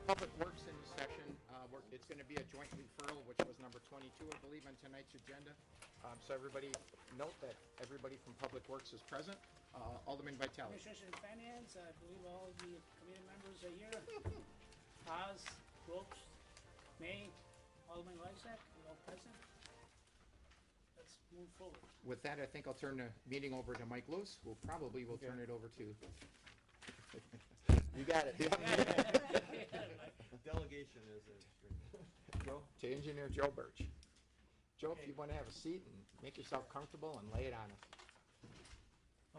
Public Works in session. It's going to be a joint referral, which was number 22, I believe, on tonight's agenda. So everybody, note that everybody from Public Works is present. Alderman Vitale. Administration and Finance, I believe all the committee members are here. Haas, Brooks, May, Alderman Lysak, all present. Let's move forward. With that, I think I'll turn the meeting over to Mike Lewis, who probably will turn it over to. You got it. Delegation is extreme. Joe, to Engineer Joe Birch. Joe, if you want to have a seat and make yourself comfortable and lay it on us.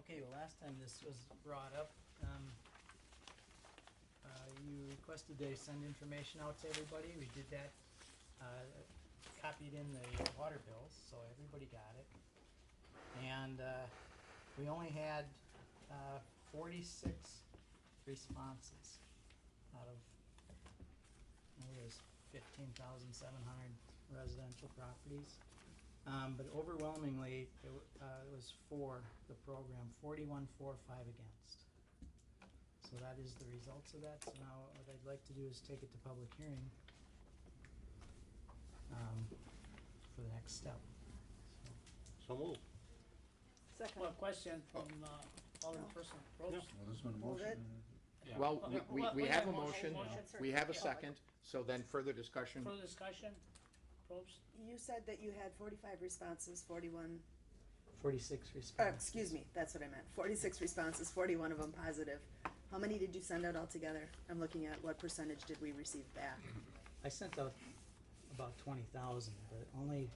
Okay, well, last time this was brought up, you requested they send information out to everybody. We did that, copied in the water bills, so everybody got it. And we only had 46 responses out of, it was 15,700 residential properties. But overwhelmingly, it was for the program, 41-4-5 against. So that is the results of that. So now what I'd like to do is take it to public hearing for the next step. So move. Well, a question from Alderperson Brooks. Well, there's been a motion. Well, we have a motion, we have a Yeah. second, so then further discussion. Further discussion, Brooks? You said that you had 45 responses, 41, 46 responses. excuse me, that's what I meant. 46 responses, 41 of them positive. How many did you send out altogether? I'm looking at what percentage did we receive back? I sent out about 20,000, but only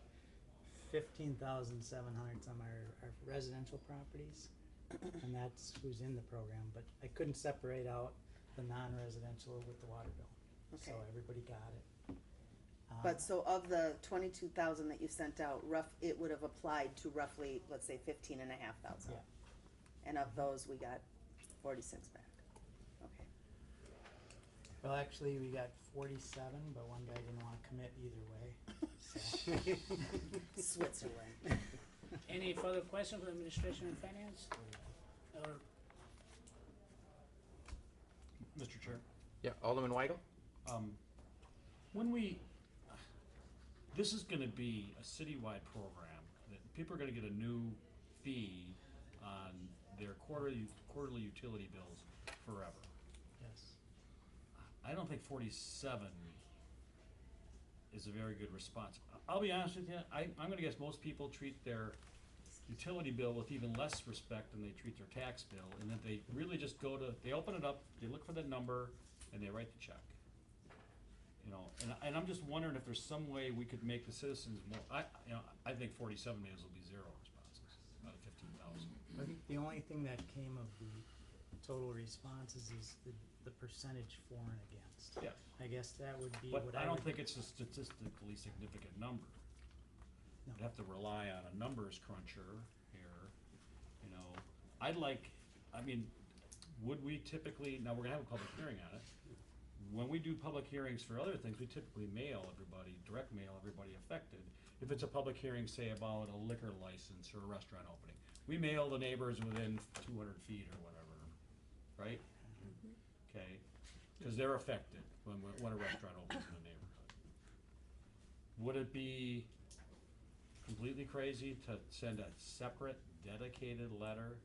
15,700 some are residential properties, and that's who's in the program. But I couldn't separate out the non-residential with the water bill, so Okay. everybody got it. But so of the 22,000 that you sent out, it would have applied to roughly, let's say 15,500. Yeah. And of those, we got 46 back. Okay. Well, actually, we got 47, but one guy didn't want to commit either way. So. Switzerland. Any further questions from Administration and Finance? Or Mr. Chair, Yeah, Alderman Weigel? this is gonna be a citywide program, that people are gonna get a new fee on their quarterly utility bills forever. Yes. I don't think 47 is a very good response. I'll be honest with you, I'm gonna guess most people treat their utility bill with even less respect than they treat their tax bill, and that they really just they open it up, they look for the number, and they write the check. You know, and I'm just wondering if there's some way we could make the citizens more, I think 47 may as well be 0 responses out of 15,000. I think the only thing that came of the total responses is the percentage for and against. Yeah. I guess that would be But what I don't would- think it's a statistically significant number. No. You'd have to rely on a numbers cruncher here, you know. Would we typically, now we're gonna have a public hearing on it. When we do public hearings for other things, we typically direct mail everybody affected. If it's a public hearing, say about a liquor license or a restaurant opening, we mail the neighbors within 200 feet or whatever, right? Okay, because they're affected when a restaurant opens in a neighborhood. Would it be completely crazy to send a separate dedicated letter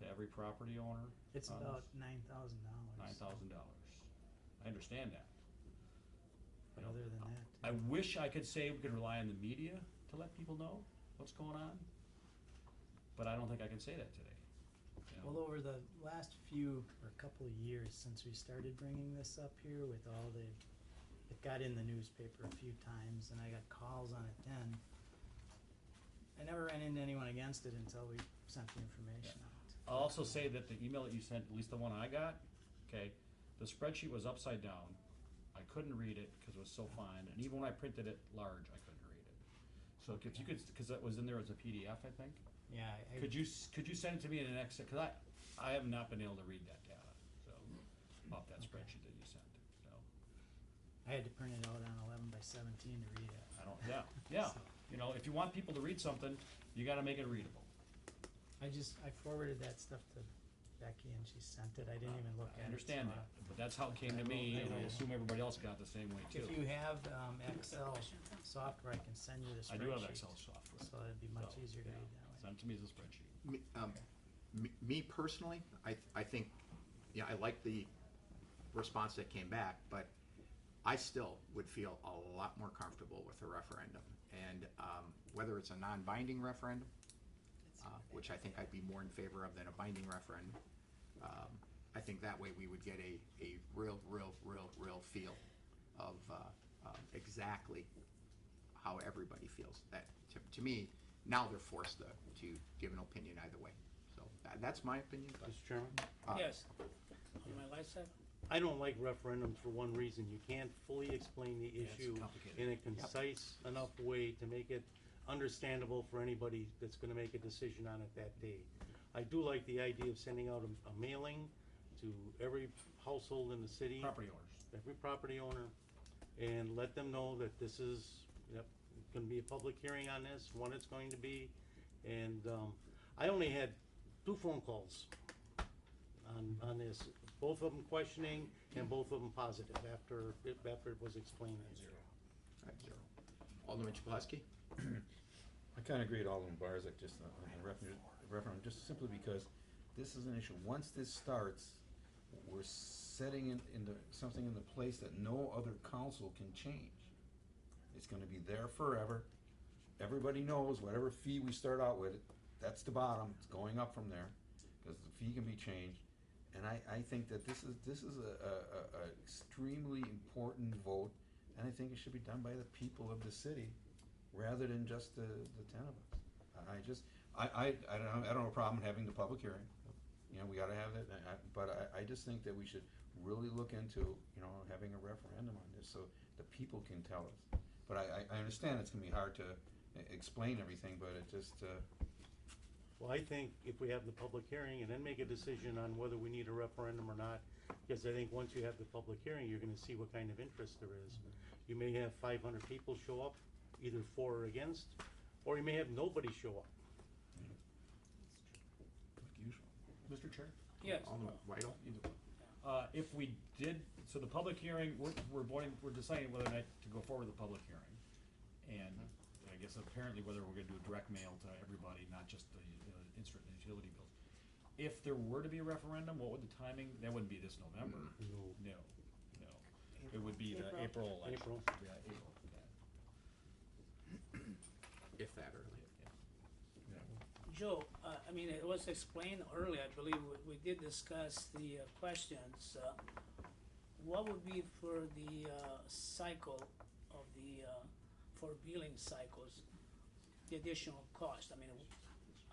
to every property owner? It's on about this? $9,000. $9,000. I understand that. But other than that, I wish I could say we could rely on the media to let people know what's going on, but I don't think I can say that today. You know? well, over the last couple of years since we started bringing this up here with it got in the newspaper a few times, and I got calls on it then. I never ran into anyone against it until we sent the information out. I'll also say that the email that you sent, at least the one I got, okay, the spreadsheet was upside down. I couldn't read it because it was so fine, and even when I printed it large, I couldn't read it. So if you could, because that was in there as a PDF, I think. Yeah. Could you send it to me in an Excel? Because I have not been able to read that data, so off that spreadsheet that you sent. So I had to print it out on 11 by 17 to read it. I don't. Yeah. So- You know, if you want people to read something, you got to make it readable. I forwarded that stuff to Becky and she sent it, I didn't even look at it. I understand so, that, but that's how it came to me, and I assume everybody else got the same way too. If you have, Excel software, I can send you the I spreadsheet. do have Excel software. So it'd be much So, easier to yeah. read that way. Send it to me as a spreadsheet. Me personally, I think, yeah, I like the response that came back, but I still would feel a lot more comfortable with a referendum. And whether it's a non-binding referendum, which I think I'd be more in favor of than a binding referendum, I think that way we would get a real feel of exactly how everybody feels. That, to me, now they're forced to give an opinion either way. So that's my opinion. But, Mr. Chairman? Yes. Alderman Lysak? I don't like referendums for one reason. You can't fully explain the Yeah, it's issue complicated. in a concise enough way to make it understandable for anybody that's gonna make a decision on it that day. I do like the idea of sending out a mailing to every household in the city. Property owners. Every property owner, and let them know that this is, gonna be a public hearing on this, when it's going to be. And, I only had 2 phone calls on this, both of them questioning and both of them positive after it was explained. All right, 0. Alderman Chaplasky? I kinda agree with Alderman Barzak just on the referendum, just simply because this is an issue. Once this starts, we're setting something in the place that no other council can change. It's gonna be there forever. Everybody knows whatever fee we start out with, that's the bottom, it's going up from there, cause the fee can be changed. And I think that this is a extremely important vote, and I think it should be done by the people of the city, rather than just the 10 of us. I don't have a problem having the public hearing, you know, we gotta have it, but I just think that we should really look into, you know, having a referendum on this, so the people can tell us. But I understand it's gonna be hard to explain everything, but it just, Well, I think if we have the public hearing and then make a decision on whether we need a referendum or not, because I think once you have the public hearing, you're gonna see what kind of interest there is. You may have 500 people show up, either for or against, or you may have nobody show up. like usual. Mr. Chair? Yes. Alderman Weidel? If we did, so the public hearing, we're deciding whether or not to go forward with the public hearing. And I guess apparently whether we're gonna do a direct mail to everybody, not just the instant utility bills. If there were to be a referendum, what would the timing, that wouldn't be this November. No. No. It would be the April election. April. Yeah, April, If that early. yeah. Joe, I mean, it was explained earlier, I believe we did discuss the questions. What would be for the cycle of the, for billing cycles, the additional cost? I mean,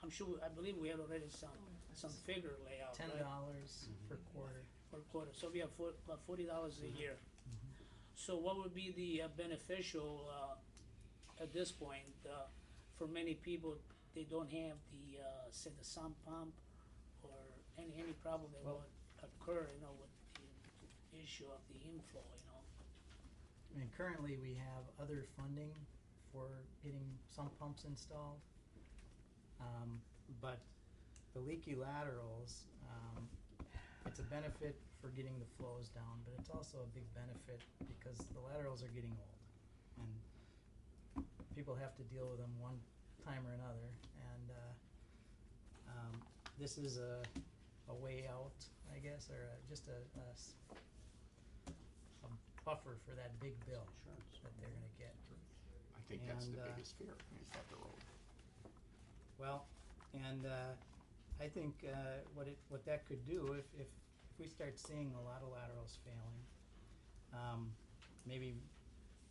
I'm sure, I believe we had already some figure layout, $10 right? per quarter. Per quarter, so we have about $40 a year. So what would be the beneficial, at this point, for many people, they don't have the, say, the sump pump or any problem that Well- would occur, you know, with the issue of the inflow, you know? I mean, currently we have other funding for getting sump pumps installed. But the leaky laterals, it's a benefit for getting the flows down, but it's also a big benefit because the laterals are getting old. And people have to deal with them one time or another, and, this is a way out, I guess, or just a buffer for that big bill that they're gonna get. I think that's the And, biggest fear, is that the road. Well, and I think what that could do, if we start seeing a lot of laterals failing, maybe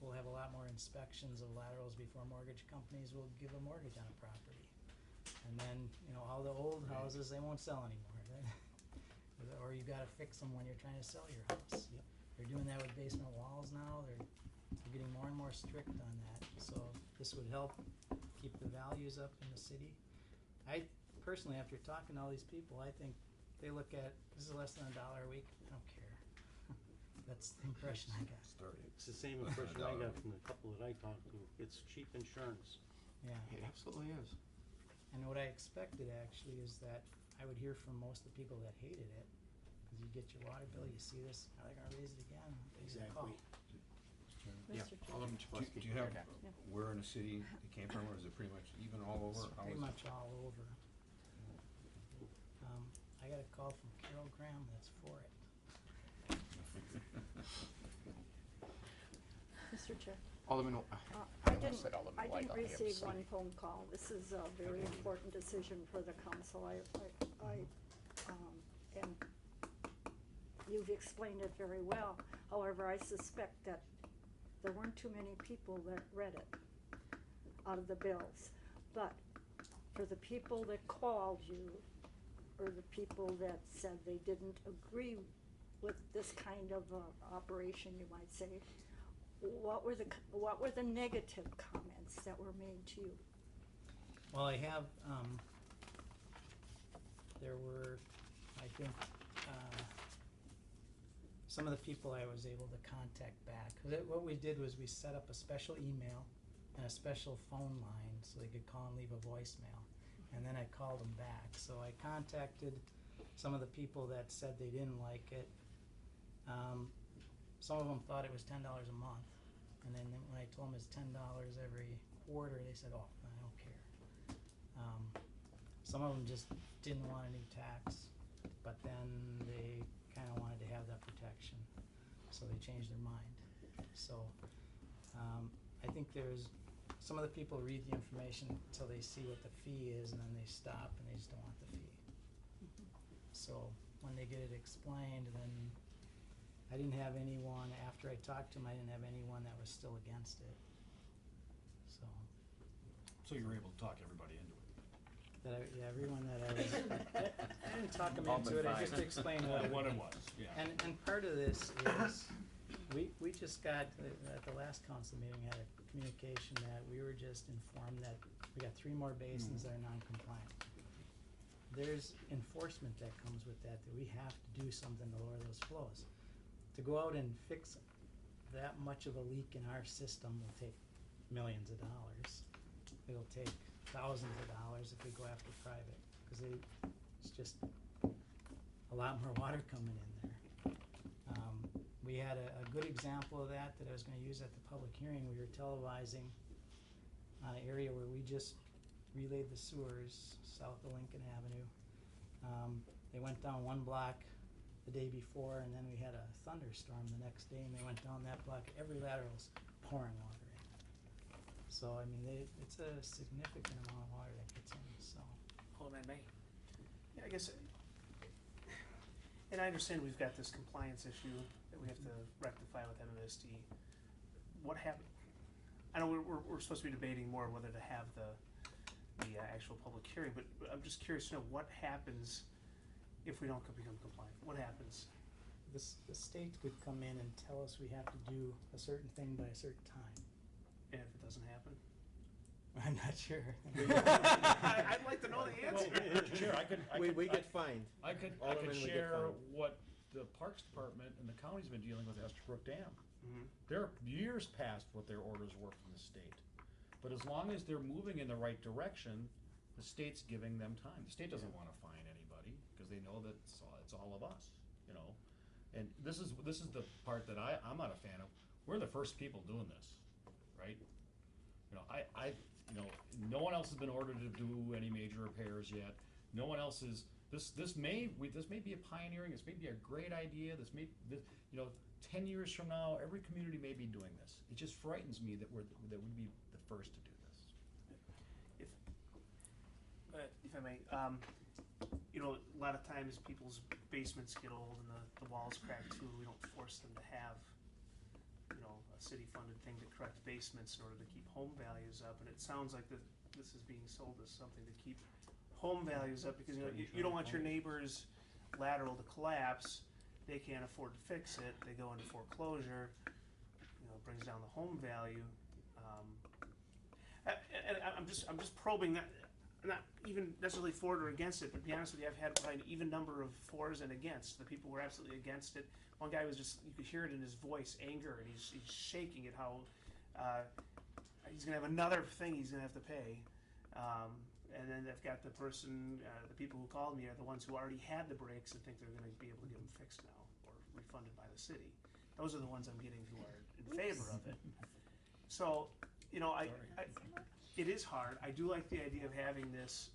we'll have a lot more inspections of laterals before mortgage companies will give a mortgage on a property. And then, you know, all the old houses, they won't sell anymore, right? Or you gotta fix them when you're trying to sell your house. Yep. They're doing that with basement walls now, they're getting more and more strict on that, so this would help keep the values up in the city. I personally, after talking to all these people, I think they look at, this is less than $1 a week, I don't care. That's the impression I got. It's the same impression I got from the couple that I talked to. It's cheap insurance. Yeah, It absolutely is. and what I expected actually is that I I would hear from most of the people that hated it, cause you get your water bill, you see this, are they gonna raise it again? They get a call. Yeah, Mr. Chair. Alderman Do Chablisky. do you have Yeah. where in the city it came from, or is it pretty much even all over? It's How pretty is it? much all over. I got a call from Carol Graham that's for it. Mr. Chair. Alderman, I almost said didn't, Alderman I White, didn't I'll have receive C. one phone call. This is a very important decision for the council. And you've explained it very well. However, I suspect that there weren't too many people that read it out of the bills. But for the people that called you, or the people that said they didn't agree with this kind of operation, you might say, what were the negative comments that were made to you? Well, I have, there were, I think, some of the people I was able to contact back. 'Cause what we did was we set up a special email and a special phone line so they could call and leave a voicemail. And then I called them back. So I contacted some of the people that said they didn't like it. Some of them thought it was $10 a month. And then when I told them it's $10 every quarter, they said, oh, I don't care. Some of them just didn't want a new tax, but then they kind of wanted to have that protection, so they changed their mind. So I think there's, some of the people read the information until they see what the fee is, and then they stop and they just don't want the fee. So when they get it explained, then I didn't have anyone, after I talked to them, I didn't have anyone that was still against it. So, So you were able to talk everybody into it. everyone that I was, I didn't talk them into it, I just explained what What it was, yeah. And part of this is, we just got, at the last council meeting, had a communication that we were just informed that we got 3 more basins that are non-compliant. There's enforcement that comes with that we have to do something to lower those flows. To go out and fix that much of a leak in our system will take millions of dollars. It'll take thousands of dollars if we go after private, cause it's just a lot more water coming in there. We had a good example of that I was gonna use at the public hearing. We were televising on an area where we just relayed the sewers south of Lincoln Avenue. They went down 1 block the day before, and then we had a thunderstorm the next day, and they went down that block. Every lateral's pouring water in. So, I mean, it's a significant amount of water that gets in, so. Alderman May. Yeah, I guess, and I understand we've got this compliance issue that we have to rectify with MMSD. What happened? I know we're supposed to be debating more whether to have the actual public hearing, but I'm just curious to know what happens if we don't become compliant. What happens? The state could come in and tell us we have to do a certain thing by a certain time. And if it doesn't happen? I'm not sure. I'd like to know the answer. Mr. Chair, I could get fined. I could Alderman, we get share fined. what the Parks Department and the county's been dealing with Estabrook Dam. Mhm. They're years past what their orders were from the state. But as long as they're moving in the right direction, the state's giving them time. The state doesn't wanna fine anybody, cause they know that it's all of us, you know? And this is the part that I'm not a fan of. We're the first people doing this, right? You know, no one else has been ordered to do any major repairs yet. No one else is, this may be a pioneering, this may be a great idea, 10 years from now, every community may be doing this. It just frightens me that we'd be the first to do this. If I may, a lot of times people's basements get old and the walls crack too. We don't force them to have, a city-funded thing to correct basements in order to keep home values up. And it sounds like this is being sold as something to keep home values up because you don't want your neighbor's lateral to collapse. They can't afford to fix it. They go into foreclosure. It brings down the home value. And I'm just probing that. I'm not even necessarily for it or against it, but to be honest with you, I've had an even number of fors and against. The people were absolutely against it. One guy was you could hear it in his voice, anger, and he's shaking at how he's going to have another thing he's going to have to pay. and then they've got the person, the people who called me are the ones who already had the breaks and think they're gonna be able to get them fixed now, or refunded by the city. Those are the ones I'm getting who are in favor of it. So, you know, it is hard. I do like the idea of having this,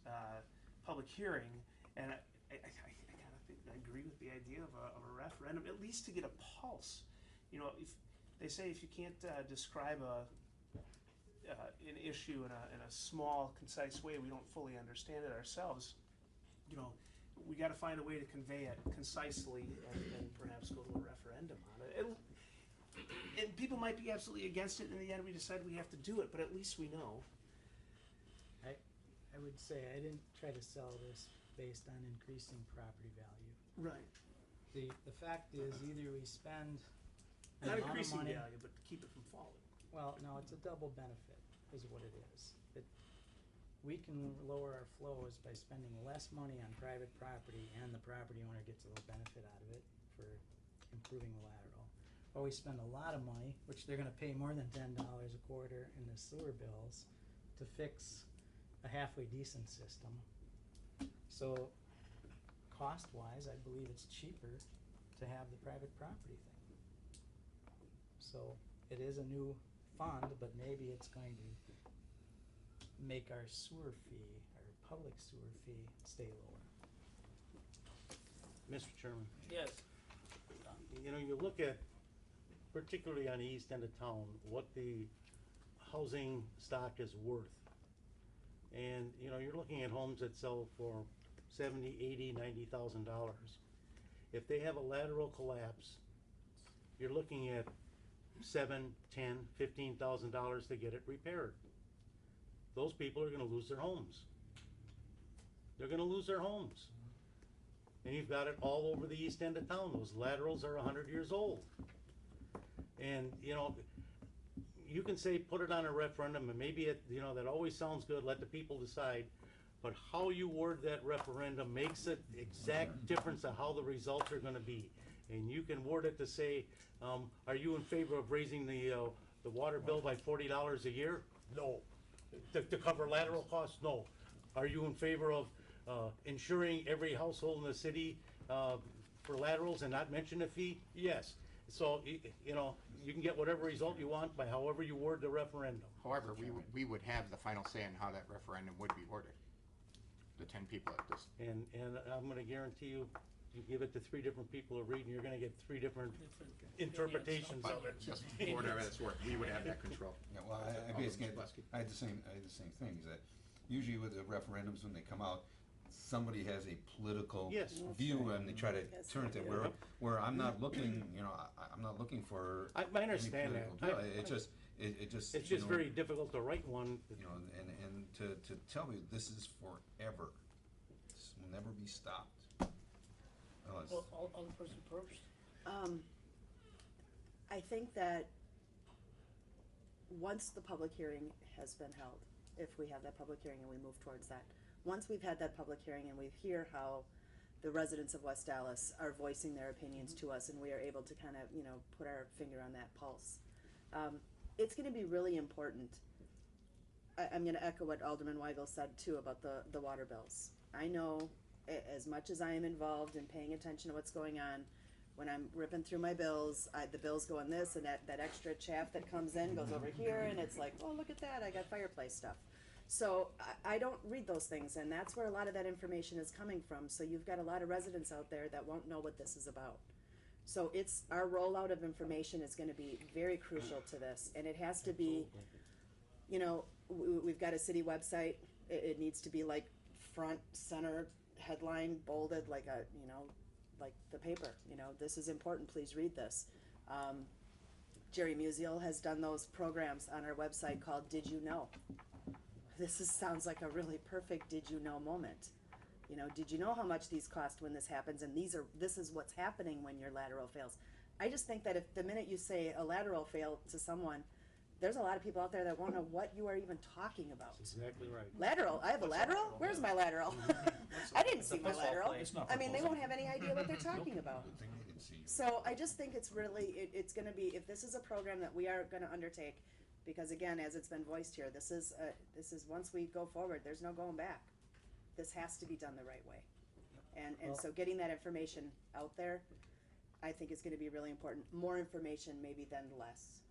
public hearing, and I kind of think, I agree with the idea of a referendum, at least to get a pulse. You know, if, they say if you can't, describe an issue in a small, concise way, we don't fully understand it ourselves. You know, we got to find a way to convey it concisely and perhaps go to a referendum on it. And people might be absolutely against it, and in the end we decide we have to do it, but at least we know. I would say I didn't try to sell this based on increasing property value. Right. The fact is, either we spend an Not amount of increasing money. value, but to keep it from falling. Well, no, it's a double benefit, is what it is. We can lower our flows by spending less money on private property, and the property owner gets a little benefit out of it for improving the lateral. Or we spend a lot of money, which they're gonna pay more than $10 a quarter in the sewer bills, to fix a halfway decent system. So, cost-wise, I believe it's cheaper to have the private property thing. So, it is a new fund, but maybe it's going to make our sewer fee, our public sewer fee, stay lower. Mr. Chairman, Yes. you know, you look at, particularly on the east end of town, what the housing stock is worth. And, you know, you're looking at homes that sell for $70,000, $80,000, $90,000. If they have a lateral collapse, you're looking at $7,000, $10,000, $15,000 to get it repaired. Those people are gonna lose their homes. They're gonna lose their homes. And you've got it all over the east end of town. Those laterals are 100 years old. And, you know, you can say, put it on a referendum, and maybe it, you know, that always sounds good, let the people decide. But how you word that referendum makes an exact difference of how the results are gonna be. And you can word it to say, are you in favor of raising the water bill by $40 a year? No. To cover lateral costs? No. Are you in favor of insuring every household in the city for laterals and not mention a fee? Yes. So, you know, you can get whatever result you want by however you word the referendum. However, we would have the final say on how that referendum would be worded. The 10 people at this. And I'm gonna guarantee you, you give it to 3 different people to read, and you're gonna get 3 different interpretations But of it. just for whatever that's worth, we would have that control. Yeah, well, I Alderman basically, Zaleski. I had the same thing, is that usually with the referendums, when they come out, somebody has a political Yes. view, and they try to Yes, turn it, they to do. where I'm not looking, you know, I'm not looking for I any understand that. political deal. It just, it just. It's you just know, very difficult to write one. You know, and to tell me this is forever, this will never be stopped. Oh, it's- Alderperson Probst? I think that once the public hearing has been held, if we have that public hearing and we move towards that, once we've had that public hearing and we hear how the residents of West Dallas are voicing their opinions to us, and we are able to kind of, you know, put our finger on that pulse, it's gonna be really important. I'm gonna echo what Alderman Weigel said too about the water bills. I know as much as I am involved in paying attention to what's going on, when I'm ripping through my bills, the bills go on this, and that extra chaff that comes in goes over here, and it's like, oh, look at that, I got fireplace stuff. So I don't read those things, and that's where a lot of that information is coming from. So you've got a lot of residents out there that won't know what this is about. So it's, our rollout of information is gonna be very crucial to this, and it has to be, you know, we've got a city website, it needs to be like front, center, headline, bolded, like a, you know, like the paper, you know, this is important, please read this. Jerry Musial has done those programs on our website called Did You Know? Sounds like a really perfect did you know moment. You know, did you know how much these cost when this happens, and this is what's happening when your lateral fails. I just think that if the minute you say a lateral failed to someone, there's a lot of people out there that won't know what you are even talking about. Exactly right. Lateral? I have a lateral? Where's my lateral? I didn't see my lateral. It's not I mean, they football. won't have any idea what they're talking about. Good thing they didn't see you. So I just think it's really, it's gonna be, if this is a program that we are gonna undertake, Because again, as it's been voiced here, this is, once we go forward, there's no going back. This has to be done the right way. And Well- so getting that information out there, I think is gonna be really important. More information maybe than less.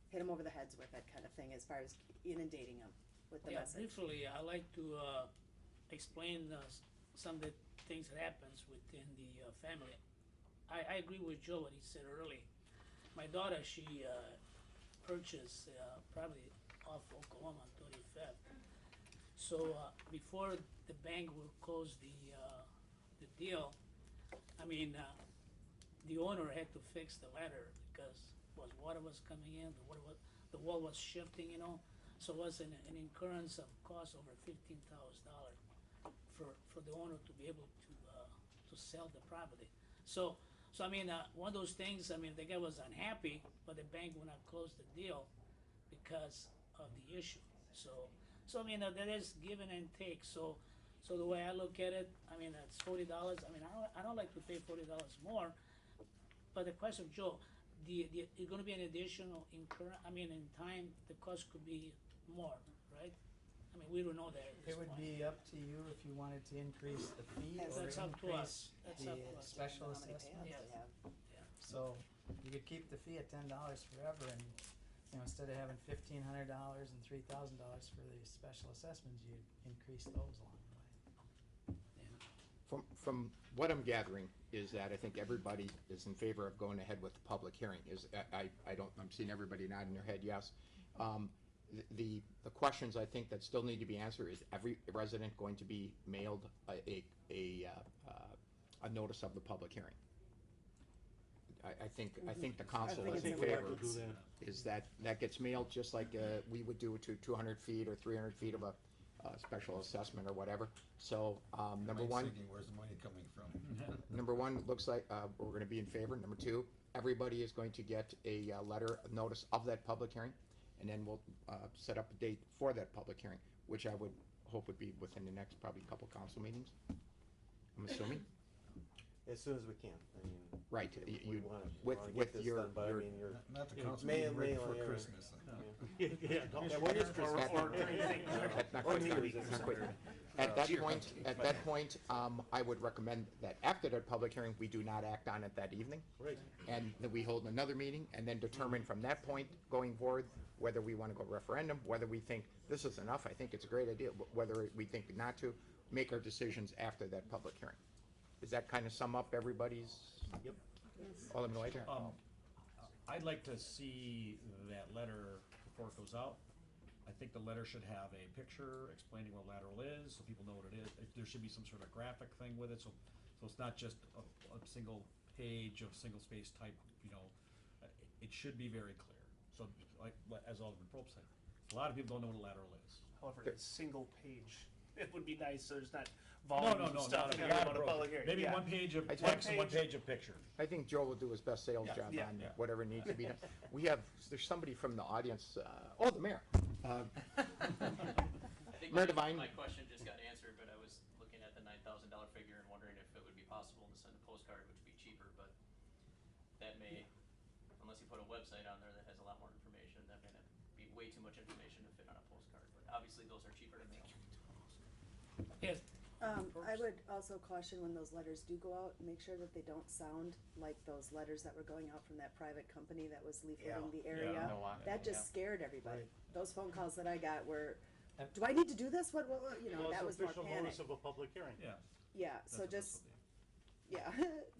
Hit them over the heads with that kind of thing as far as inundating them with the Yeah, message. briefly, I like to, explain, some of the things that happens within the, family. I agree with Joe, what he said earlier. My daughter, she, purchased, property off Oklahoma on 35th. So, before the bank will close the deal, I mean, the owner had to fix the ladder because water was coming in, the wall was shifting, you know. So it was an incurrence of cost over $15,000 for the owner to be able to sell the property. So I mean, one of those things, I mean, the guy was unhappy, but the bank would not close the deal because of the issue. So I mean, that is give and take. So the way I look at it, I mean, it's $40. I mean, I don't like to pay $40 more. But the question, Joe, it's gonna be an additional I mean, in time, the cost could be more, right? I mean, we don't know that at this It would point. be up to you if you wanted to increase the fee or That's up to increase us. That's the up to us. special How many assessment. payouts they have. So you could keep the fee at $10 forever and, you know, instead of having $1,500 and $3,000 for the special assessments, you'd increase those along the way. From what I'm gathering is that I think everybody is in favor of going ahead with the public hearing. I'm seeing everybody nodding their head yes. The questions I think that still need to be answered is every resident going to be mailed a notice of the public hearing? I think the council think is it's in a favor. requirement. Is that gets mailed just like we would do to 200 feet or 300 feet of a special assessment or whatever. So, number Mine's one, thinking, where's the money coming from? number one, looks like we're gonna be in favor. Number two, everybody is going to get a letter, a notice of that public hearing, and then we'll set up a date for that public hearing, which I would hope would be within the next probably couple council meetings, I'm assuming. As soon as we can, I mean. Right, we you, wanna with get this your, done, but I mean, you're. Not the Yeah, council May- meeting right May before only, Christmas. Yeah, Yeah, when is Christmas? Or during Thanksgiving. not Or quite New yet, Year's, not quite yet. At that point, I would recommend that after that public hearing, we do not act on it that evening. Right. And that we hold another meeting and then determine from that point going forward whether we wanna go referendum, whether we think this is enough, I think it's a great idea, whether we think not to, make our decisions after that public hearing. Does that kinda sum up everybody's? Yep. Alderman Leiter? I'd like to see that letter before it goes out. I think the letter should have a picture explaining what lateral is, so people know what it is. There should be some sort of graphic thing with it, so it's not just a single page of single space type, you know. It should be very clear. So, like, as Alderman Probst said, a lot of people don't know what a lateral is. However, a single page, it would be nice, so there's not No, volumes of stuff not in a- every not one of broken. public hearing. Maybe Yeah. one page of I text and one think- page of picture. I think Joe will do his best sales Yeah, job yeah, on yeah. whatever needs to be done. There's somebody from the audience, the mayor. I think Mayor Devine. my question just got answered, but I was looking at the $9,000 figure and wondering if it would be possible to send a postcard, which would be cheaper, but that may, unless you put a website on there that has a lot more information, that may not be way too much information to fit on a postcard, but obviously those are cheaper to mail. Yes, I would also caution when those letters do go out, make sure that they don't sound like those letters that were going out from that private company that was leafleting the area. That just scared everybody. Those phone calls that I got were, do I need to do this? What, you know, Well, that it's was more official panic. notice of a public hearing. Yeah. Yeah, that's so what this just, will be. yeah,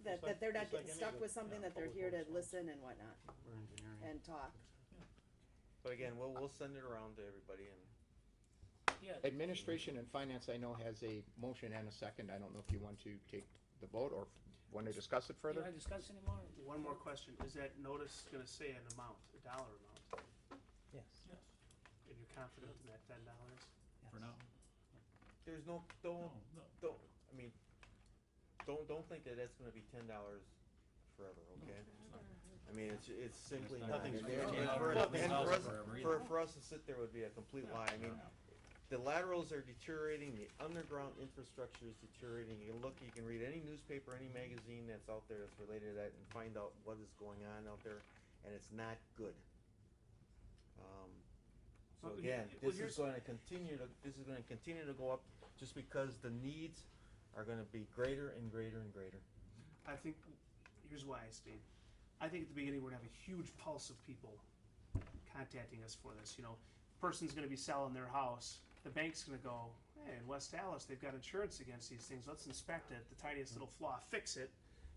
that like- they're not just like getting any stuck other, with something, yeah, that they're public here to works. listen and whatnot, Or engineering. and talk. But again, we'll send it around to everybody and. yeah. Administration and Finance, I know, has a motion and a second. I don't know if you want to take the vote or want to discuss it You further? wanna discuss anymore? One more question, is that notice gonna say an amount, a dollar amount? Yes. And you're confident in that $10? For now. There's don't, I mean, don't think that that's gonna be $10 forever, okay? I mean, it's simply not. Nothing's And forever. for- Nothing's and for us- forever either. For us to sit there would be a complete lie, I mean, the laterals are deteriorating, the underground infrastructure is deteriorating, you can look, you can read any newspaper, any magazine that's out there that's related to that and find out what is going on out there, and it's not good. So Well, again, well, this is gonna continue to go up just because the needs are gonna be greater and greater and greater. I think, here's why I stayed. I think at the beginning, we're gonna have a huge pulse of people contacting us for this, you know. Person's gonna be selling their house, the bank's gonna go, hey, in West Dallas, they've got insurance against these things, let's inspect it, the tiniest little flaw, fix it.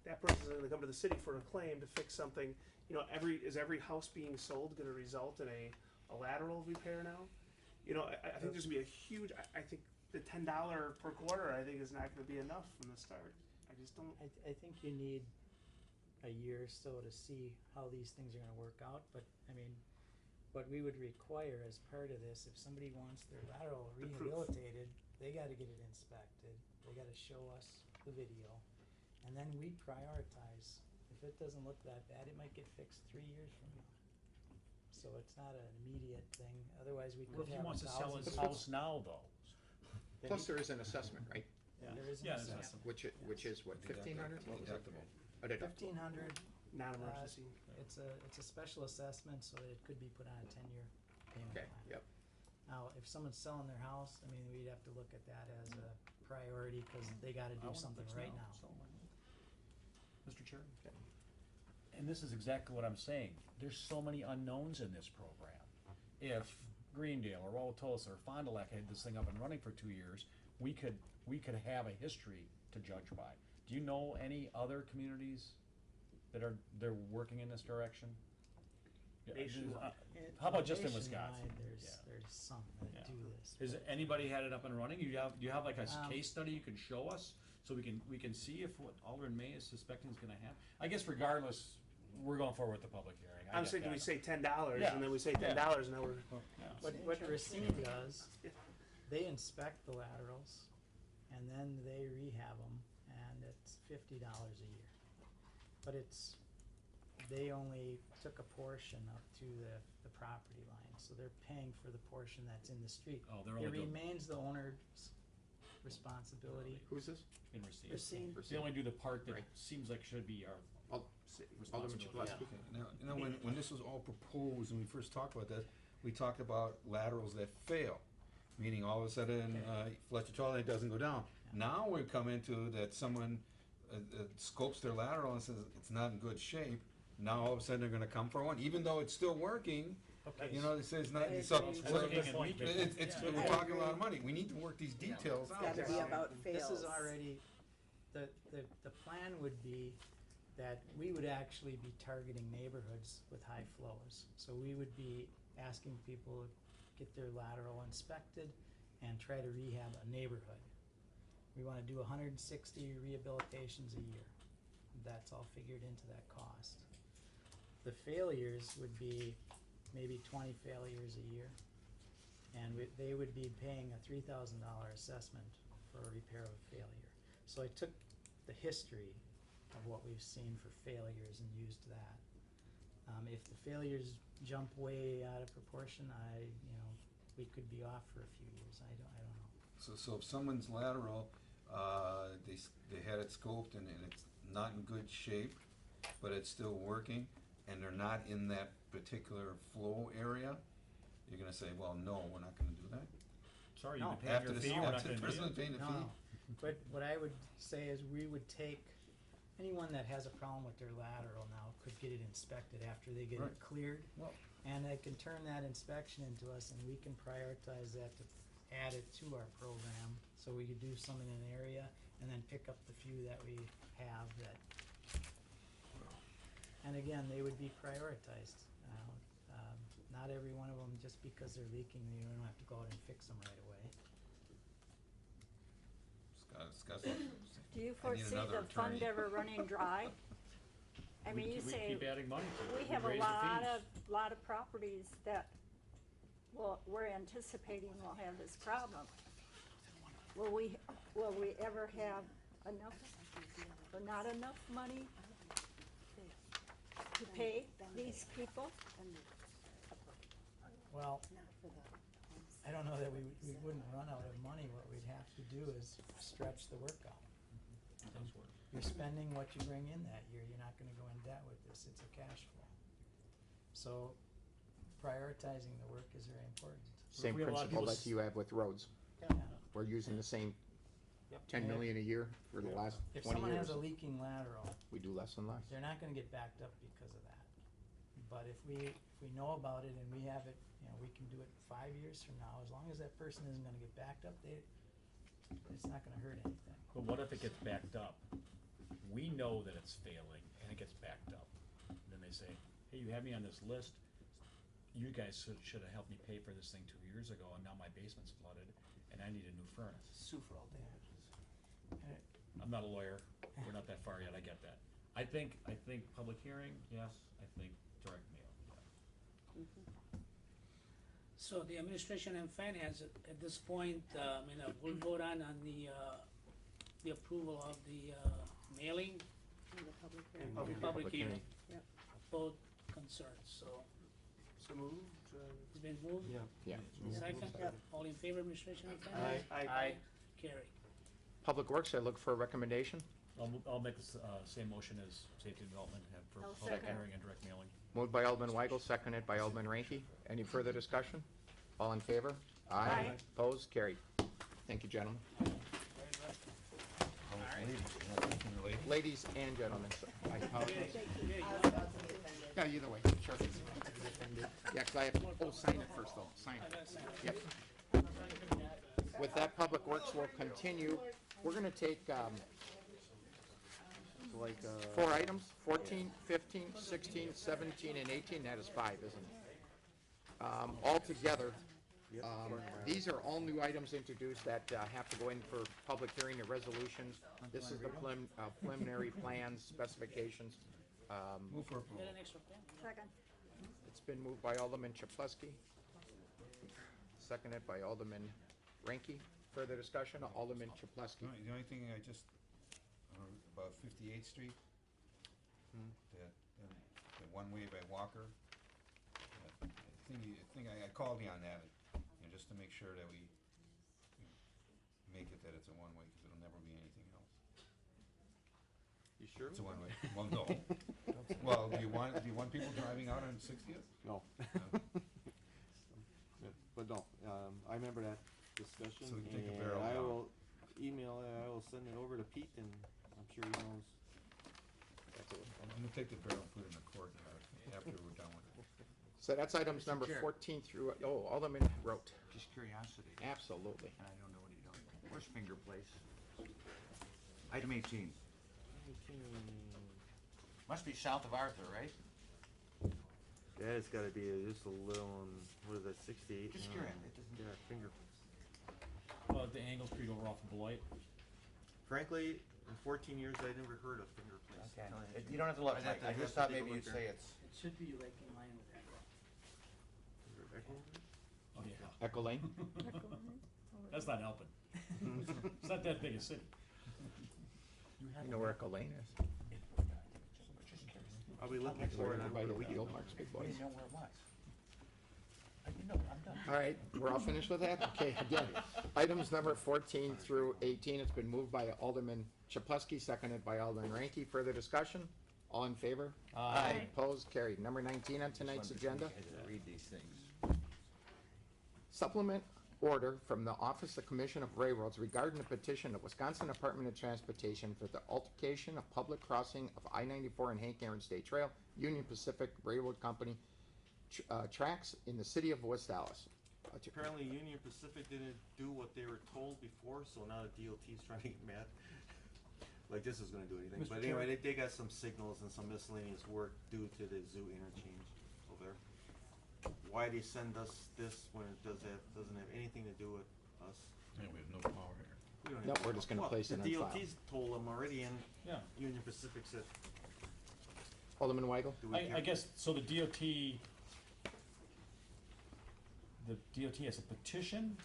That person's gonna come to the city for a claim to fix something, you know, is every house being sold gonna result in a lateral repair now? You know, I think there's gonna be a huge, I think the $10 per quarter, I think is not gonna be enough from the start. I just don't. I think you need a year or so to see how these things are gonna work out, but, I mean, what we would require as part of this, if somebody wants their lateral The proof. rehabilitated, they gotta get it inspected, they gotta show us the video, and then we prioritize. If it doesn't look that bad, it might get fixed 3 years from now. So it's not an immediate thing, otherwise we What could if he have wants to sell his thousands. house now, though? Plus, there is an assessment, right? There is an Yeah, assessment. Which is what, 1,500? Deductible. A deductible. 1,500, Non-emergency. it's a special assessment, so it could be put on a 10-year payment Okay, plan. yep. Now, if someone's selling their house, I mean, we'd have to look at that as a priority, cause they gotta I do wanna something fix right now, now. so- Mr. Chair? And this is exactly what I'm saying. There's so many unknowns in this program. If Greendale or Wauwatosa or Fond du Lac had this thing up and running for 2 years, we could have a history to judge by. Do you know any other communities they're working in this direction? Yeah, Nationwide. How about just in Nationwide, Wisconsin? There's some that Yeah. do this. Has but- anybody had it up and running? Do you have like a Um, case study you can show us so we can see if what Alderman May is suspecting is gonna happen? I guess regardless, we're going forward with the public hearing. I I'm get saying, do we that. say $10, Yeah. and then we say Yeah. $10, and now we're, Yeah. What Racine does, they inspect the laterals, and then they rehab them, and it's $50 a year. But they only took a portion up to the property line, so they're paying for the portion that's in the street. Oh, they're It only doing remains the owner's responsibility. Who's this? in Racine. Racine. They only do the part that Right. seems like should be our Alderman responsibility. Chapleski. Okay, now, when this was all proposed and we first talked about that, we talked about laterals that fail, meaning all of a sudden, Fletcher Tolley doesn't go down. Now we're coming to that someone scopes their lateral and says it's not in good shape. Now all of a sudden they're gonna come for one, even though it's still working, Okay. you know, they say it's not, I it's up. agree. so That's a good it's- point. we're I talking a lot agree. of money, we need to work these details It's out. gotta be about fails. This is already, the plan would be that we would actually be targeting neighborhoods with high flows. So we would be asking people to get their lateral inspected and try to rehab a neighborhood. We wanna do 160 rehabilitations a year. That's all figured into that cost. The failures would be maybe 20 failures a year. And they would be paying a $3,000 assessment for a repair of a failure. So I took the history of what we've seen for failures and used that. If the failures jump way out of proportion, we could be off for a few years, I don't know. So if someone's lateral, they had it scoped and it's not in good shape, but it's still working, and they're not in that particular flow area, you're gonna say, well, no, we're not gonna do that? Sorry, No. you've been paying After your the, fee, we're not after the gonna do person it. paying the fee? No, but what I would say is we would take, anyone that has a problem with their lateral now could get it inspected after they get it Right. cleared. Well, And they can turn that inspection into us and we can prioritize that to add it to our program. So we could do some in an area and then pick up the few that we have that. And again, they would be prioritized. Not every one of them, just because they're leaking, you don't have to go out and fix them right away. Scott's Do you I need foresee another the fund attorney. ever running dry? I mean, you We say, keep adding money to it. we have a raise the fees. lot of properties that, we're anticipating will have this problem. Will we ever have enough, or not enough money to pay these people? Well, I don't know that we wouldn't run out of money. What we'd have to do is stretch the work out. You're spending what you bring in that year. You're not gonna go in debt with this. It's a cash flow. So prioritizing the work is very important. Same We have a lot of principle people that you have with roads. Yeah. We're using the same Yep. 10 million a year for the last If 20 someone years. has a leaking lateral, We do less and less. they're not gonna get backed up because of that. But if we know about it and we have it, we can do it 5 years from now, as long as that person isn't gonna get backed up, it's not gonna hurt anything. But what if it gets backed up? We know that it's failing and it gets backed up. Then they say, hey, you had me on this list. You guys should have helped me pay for this thing 2 years ago, and now my basement's flooded and I need a new furnace. Sue for all damages. I'm not a lawyer. We're not that far yet. I get that. I think public hearing, yes. I think direct mail, yeah. So the administration and finance at this point, we'll vote on the approval of the mailing In the public And hearing. of the public hearing. Yep. Both concerns, so So moved. it's been moved. Yeah. Second, Yep. all in favor, administration and finance? Aye. Carry. Public Works, I look for a recommendation. I'll make the same motion as safety development have for I'll public second. hearing and direct mailing. Moved by Alderman Weigel, seconded by Alderman Ranky. Any further discussion? All in favor? Aye. Opposed? Carried. Thank you, gentlemen. Ladies and gentlemen, I apologize. Yeah, either way, sure. Yeah, 'cause I have, sign it first though, sign it. Yep. With that, Public Works will continue. We're gonna take, Like, 4 items, 14, 15, 16, 17, and 18, that is 5, isn't it? All together, these are all new items introduced that have to go in for public hearing and resolutions. This is the preliminary plans, specifications. Move for approval. Get an extra pen? Second. It's been moved by Alderman Chaplesky, seconded by Alderman Ranky. Further discussion, Alderman Chaplesky. The only thing I just, about 58th Street, the one-way by Walker, I called you on that, just to make sure that we make it that it's a one-way, because it'll never be anything else. you sure? It's a one-way. Well, no. Well, do you want people driving out on 60th? No. But no, I remember that discussion, So we can take a and barrel I down. will email it, I will send it over to Pete, and I'm sure he knows. I'm gonna take the barrel and put it in the courtyard after we're done with it. So that's items number Chair. 14 through, Alderman wrote. Just curiosity, Absolutely. and I don't know what he doing. Where's Finger Place? Item 18. Must be south of Arthur, right? Yeah, it's gotta be just a little, what is that, 68? Just curious. It doesn't. Yeah, finger. The Angle Street over off of Beloit. Frankly, in 14 years, I never heard of finger place. Okay. You don't have to look, I'd have Mike. to- I I'd just have thought to take a maybe you'd look say there. it's. It should be like in line with that. Oh, yeah. Echo Lane? That's not helping. It's not that big a city. You know where Echo Lane is? I'll be looking It's for right it. over by the old Mark's Big I Boys. didn't know where it was. I didn't know, I'm done. All right, we're all finished with that? Okay, again, items number 14 through 18, it's been moved by Alderman Chaplesky, seconded by Alderman Ranky. Further discussion? All in favor? Aye. Opposed? Carried. Number 19 on tonight's agenda. Read these things. Supplement order from the Office of Commission of Railroads regarding the petition of Wisconsin Department of Transportation for the altercation of public crossing of I-94 and Hank Aaron State Trail, Union Pacific Railroad Company tracks in the city of West Dallas. Apparently Union Pacific didn't do what they were told before, so now the DOT's trying to get mad. Like this is gonna do anything, Mr. but Chair. anyway, they got some signals and some miscellaneous work due to the zoo interchange over there. Why they send us this when it doesn't have anything to do with us? Yeah, we have no power here. We don't Nope, have- we're just gonna Well, place it on file. The DOT's told them already, and Yeah. Union Pacific said, Alderman Weigel? do we care? I guess, so the DOT has a petition?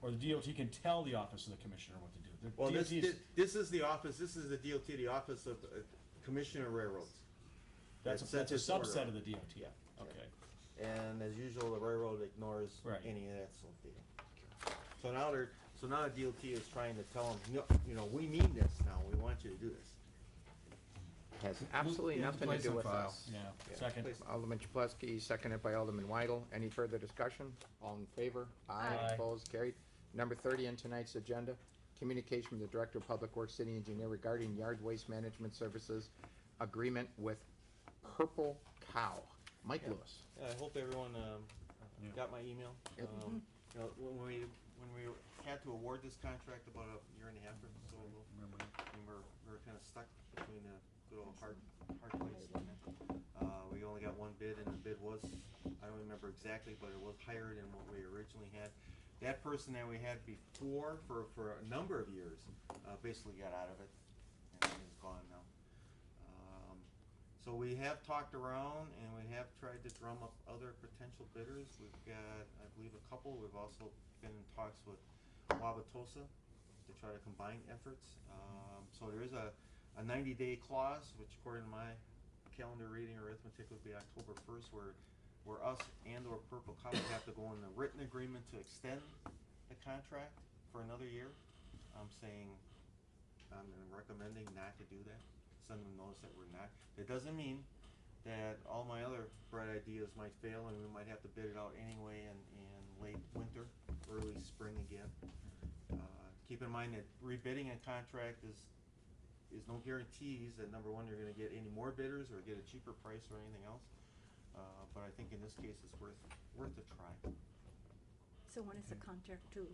Or the DOT can tell the Office of the Commissioner what to do? The Well, DOT is- this is the office, this is the DOT, the Office of Commissioner of Railroads. That's that a sets this order. subset of the DOT, okay. And as usual, the railroad ignores Right. any of that stuff. They don't care. So now the DOT is trying to tell them, no, we mean this now, we want you to do this. has absolutely Move to nothing to place do on with file. us. Yeah, second. Alderman Chapletsky, seconded by Alderman Weigel. Any further discussion? All in favor? Aye. Opposed? Carried. Number 30 on tonight's agenda, communication from the Director of Public Works City Engineer regarding yard waste management services agreement with Purple Cow. Mike Lewis. I hope everyone, Yeah. got my email. Yep. You know, when we had to award this contract about a year and a half or so ago, and we were kinda stuck between a good old hard place. We only got one bid, and the bid was, I don't remember exactly, but it was higher than what we originally had. That person that we had before for a number of years, basically got out of it, and is gone now. So we have talked around, and we have tried to drum up other potential bidders. We've got, I believe, a couple. We've also been in talks with Wauwatosa to try to combine efforts. So there is a 90-day clause, which according to my calendar reading arithmetic would be October 1st, where us and or Purple Cow would have to go in a written agreement to extend the contract for another year. I'm recommending not to do that. Send them notice that we're not. It doesn't mean that all my other bright ideas might fail, and we might have to bid it out anyway in late winter, early spring again. Keep in mind that rebidding a contract is no guarantees that, number one, you're gonna get any more bidders or get a cheaper price or anything else. But I think in this case, it's worth a try. So when is the contract due?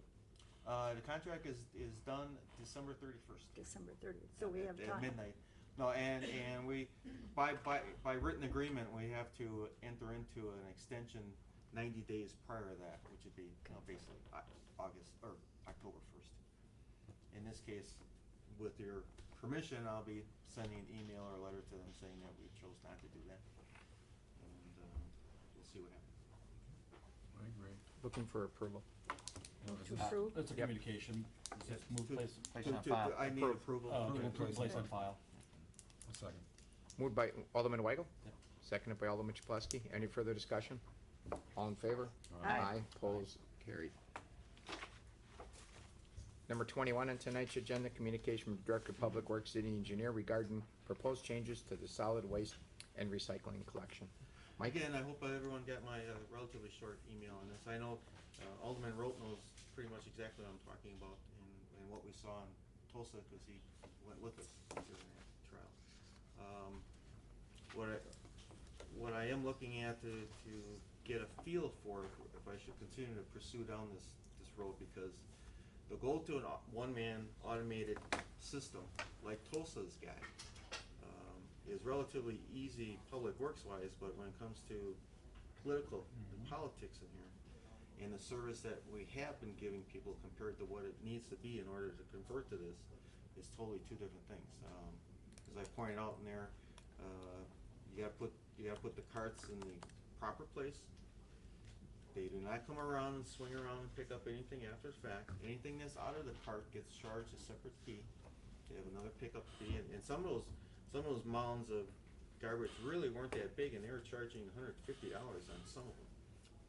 The contract is done December 31st. December 30th, so we have At time. midnight. No, and we, by written agreement, we have to enter into an extension 90 days prior to that, which would be, basically August, or October 1st. In this case, with your permission, I'll be sending an email or letter to them saying that we chose not to do that. And, we'll see what happens. I agree. Looking for approval. To approve? That's a Yep. communication. Just move, To- place to- on to- file. I need Approve. approval. Oh, okay, Approve, place on file. A second. Moved by Alderman Weigel, Yep. seconded by Alderman Chapletsky. Any further discussion? All in favor? Aye. Opposed? Carried. Number 21 on tonight's agenda, communication from Director of Public Works City Engineer regarding proposed changes to the solid waste and recycling collection. Mike? Again, I hope everyone got my relatively short email on this. I know Alderman Rote knows pretty much exactly what I'm talking about and what we saw in Tulsa, because he went with us during that trial. What I am looking at to get a feel for if I should continue to pursue down this road, because the goal to a one-man automated system like Tulsa's got is relatively easy public works wise, but when it comes to political and politics in here, and the service that we have been giving people compared to what it needs to be in order to convert to this, is totally two different things. As I pointed out in there, you gotta put the carts in the proper place. They do not come around and swing around and pick up anything after the fact. Anything that's out of the cart gets charged a separate fee. They have another pickup fee, and some of those mounds of garbage really weren't that big, and they were charging $150 on some of them.